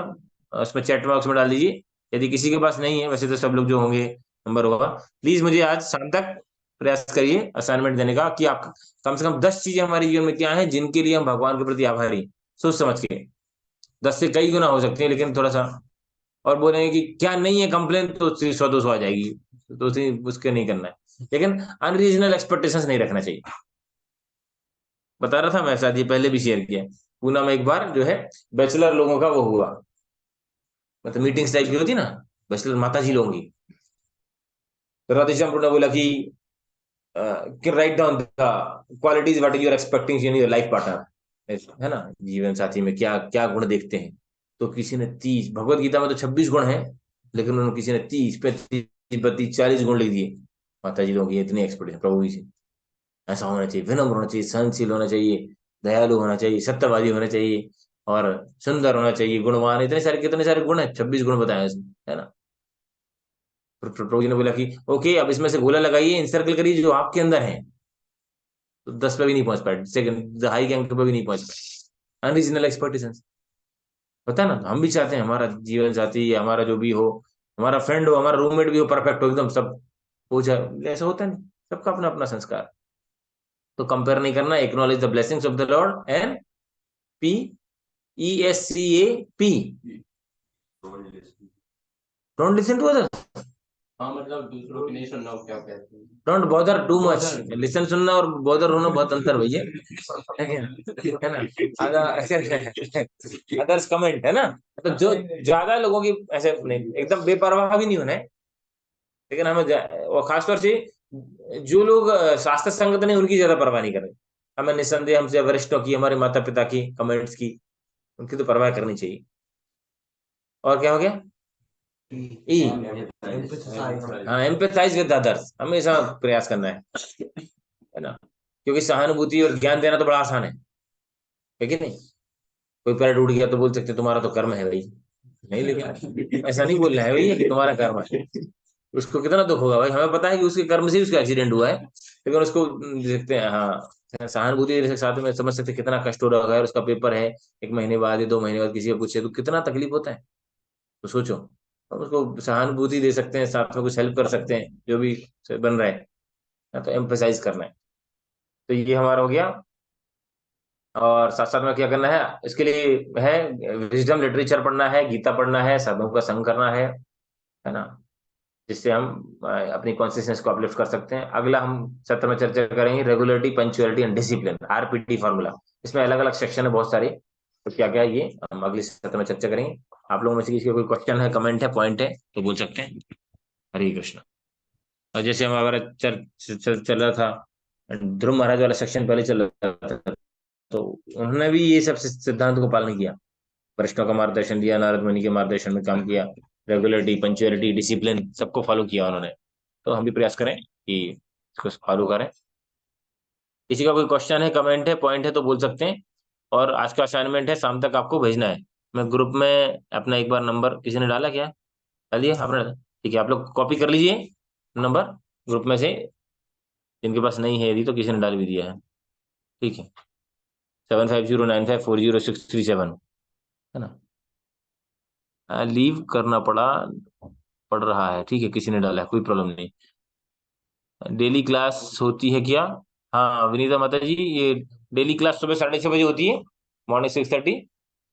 उसमें चैट बॉक्स में डाल दीजिए, यदि किसी के पास नहीं है, वैसे तो सब लोग जो होंगे नंबर होगा। प्लीज मुझे आज शाम तक प्रयास करिए असाइनमेंट देने का, कि आप कम से कम 10 चीजें हमारे जीवन में क्या है जिनके लिए हम भगवान के प्रति आभारी हैं। सोच समझ के, 10 से कई गुना हो सकते हैं, लेकिन थोड़ा सा। और बोलेंगे कि क्या नहीं है कंप्लेन, तो उससे 100 200 आ जाएगी, तो उसके नहीं करना है। लेकिन अनरीजनल एक्सपेक्टेशंस नहीं रखना चाहिए। बता रहा था मैं, शायद ये पहले भी शेयर किया है। पूना में एक बार जो है, बैचलर लोगों का वो हुआ, मतलब मीटिंग्स टाइप की होती ना, बैचलर माता जी लोगों की। तो राधेश्याम ने बोला कि write down the qualities what you are expecting in your life partner, है ना, जीवन साथी में क्या क्या गुण देखते हैं। तो किसी ने 30, भगवत गीता में तो 26 गुण है, लेकिन उन्होंने किसी ने 30 35 32 40 गुण लिख दिए। माता जी लोगों की इतनी एक्सपर्ट प्रभु जी से। ऐसा होना चाहिए, विनम्र होना चाहिए, सहनशील होना चाहिए, दयालु होना चाहिए, सत्यवादी होना चाहिए, और सुंदर होना चाहिए, गुणवान, इतने सारे कितने सारे गुण है, 26 गुण बताए उसमें, है ना। प्रभु जी ने बोला कि ओके, अब इसमें से गोला लगाइए, इंसर्कल करिए जो आपके अंदर है। तो 10 पे भी नहीं पहुंच पाए, सेकंड हाई के अंक पे भी नहीं पहुंच पाए। अनरीजनल एक्सपेक्टेशंस होता है ना। हम भी चाहते हैं हमारा जीवन साथी या हमारा जो भी हो, हमारा फ्रेंड हो, हमारा रूममेट भी हो, परफेक्ट हो एकदम सब हो जाए, ऐसा होता नहीं। सबका अपना अपना संस्कार। तो कंपेयर नहीं करना। Acknowledge the blessings of the lord and PESCAP, don't listen to others. हाँ मतलब दूसरों की नहीं सुनना, क्या कहते हैं, don't bother too much. Listen सुनना और बॉदर होना बहुत अंतर भैया, है ना। अदर्स कमेंट है ना, तो जो ज्यादा लोगों की ऐसे नहीं, एकदम बेपरवाह भी नहीं होना है। लेकिन हमें और खासतौर से जो लोग शास्त्र संगत नहीं, उनकी ज्यादा परवाह नहीं करें। हमें निस्संदेह हमसे वरिष्ठों की, हमारे माता पिता की कमेंट्स की, उनकी तो परवाह करनी चाहिए। और क्या हो गया? ई, हाँ, एम्पैथाइज विद अदर्स हमेशा प्रयास करना है ना। क्योंकि सहानुभूति और ज्ञान देना तो बड़ा आसान है कि नहीं। कोई पैर टूट गया तो बोल सकते तुम्हारा तो कर्म है भाई, नहीं, लेकिन ऐसा नहीं बोलना है भाई कि तुम्हारा कर्म है। उसको कितना दुख होगा भाई, हमें पता है कि उसके कर्म से ही उसका एक्सीडेंट हुआ है, लेकिन उसको देखते हैं, हाँ, सहानुभूति के साथ में समझ सकते हैं कितना कष्ट हो रहा होगा। और उसका पेपर है 1 महीने बाद या 2 महीने बाद, किसी का पूछे तो कितना तकलीफ होता है। तो सोचो, हम उसको सहानुभूति दे सकते हैं, साथ में कुछ हेल्प कर सकते हैं, जो भी बन रहा है ना, तो एम्फेसाइज करना है। तो ये हमारा हो गया। और साथ साथ में क्या करना है इसके लिए है, विजडम लिटरेचर पढ़ना है, गीता पढ़ना है, साधुओं का संग करना है ना, जिससे हम अपनी कॉन्सियसनेस को अपलिफ्ट कर सकते हैं। अगला हम सत्र में चर्चा करेंगे regularity, punctuality and discipline, RPT formula. इसमें अलग अलग सेक्शन है बहुत सारे, तो क्या क्या है ये हम अगले सत्र में चर्चा करेंगे। आप लोगों में से किसी का कोई क्वेश्चन है, कमेंट है, पॉइंट है तो बोल सकते हैं। हरे कृष्ण। और जैसे हमारा चल रहा था, ध्रुव महाराज वाला सेक्शन पहले चल रहा था, तो उन्होंने भी ये सब सिद्धांत को पालन किया, वरिष्ठों का मार्गदर्शन दिया, नारद मुनि के मार्गदर्शन में काम किया, रेगुलरिटी, पंक्चुअलिटी, डिसिप्लिन सबको फॉलो किया उन्होंने। तो हम भी प्रयास करें कि इसको फॉलो करें। किसी का कोई क्वेश्चन है, कमेंट है, पॉइंट है तो बोल सकते हैं। और आज का असाइनमेंट है, शाम तक आपको भेजना है। मैं ग्रुप में अपना एक बार नंबर, किसी ने डाला क्या? डालिए आपने डाला? ठीक है, आप लोग कॉपी कर लीजिए नंबर ग्रुप में से, जिनके पास नहीं है यदि तो किसी ने डाल भी दिया है। ठीक है, 7509540637, है ना। लीव करना पड़ रहा है, ठीक है, किसी ने डाला है, कोई प्रॉब्लम नहीं। डेली क्लास होती है क्या? हाँ विनीता माता जी, ये डेली क्लास सुबह 6:30 बजे होती है, मॉर्निंग 6:30।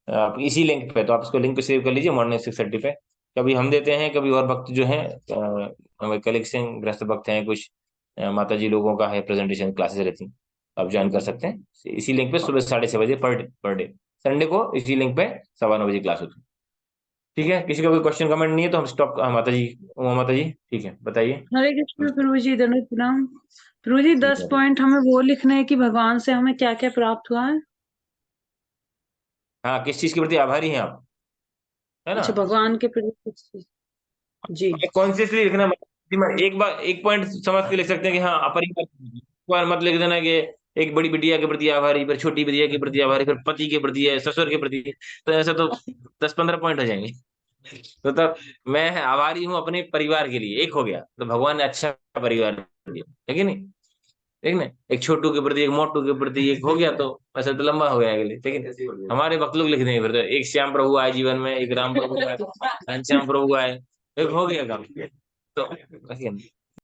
आप इसी लिंक पे, तो आप इसको लिंक पे सेव कर लीजिए, मॉर्निंग 6:30 पे। कभी हम देते हैं, कभी और भक्त जो हैं, हमारे कलेक्शन गृहस्थ भक्त हैं कुछ, माता जी लोगों का है प्रेजेंटेशन क्लासेस रहती हैं, आप ज्वाइन कर सकते हैं इसी लिंक पे सुबह 6:30 बजे पर डे। संडे को इसी लिंक पे 9:15 बजे क्लास होती है। ठीक है, किसी का कोई क्वेश्चन कमेंट नहीं है तो हम स्टॉप। माता जी, उमा माता जी, ठीक है, बताइए। हरे कृष्ण प्रभु जी, दंडवत प्रणाम। प्रभु जी, ठीक 10 है। पॉइंट हमें वो लिखने हैं कि भगवान से हमें क्या क्या प्राप्त हुआ है। हाँ, किस चीज के प्रति आभारी हैं आप, है ना। अच्छा, भगवान के प्रति कुछ चीज़। जी। कॉन्शियसली लिखना, मतलब एक बार एक पॉइंट समझ के लिख सकते हैं कि हाँ अपरिवार। एक बार मत लिख देना कि एक बड़ी बिटिया के प्रति आभारी, फिर छोटी बिटिया के प्रति आभारी, फिर पति के प्रति है, ससुर के प्रति है। तो ऐसा तो 10-15 पॉइंट हो जाएंगे। तो तब मैं आभारी हूँ अपने परिवार के लिए, एक हो गया, तो भगवान ने अच्छा परिवार दिया है कि नहीं। ठीक ना, एक छोटू के प्रति, एक मोटू के प्रति, एक हो गया, तो ऐसा तो लंबा हो गया अगले। लेकिन हमारे भक्त लोग लिख देंगे फिर, तो एक श्याम प्रभु आए जीवन में, एक राम प्रभु आए, घनश्याम प्रभु आए, एक हो गया काम। तो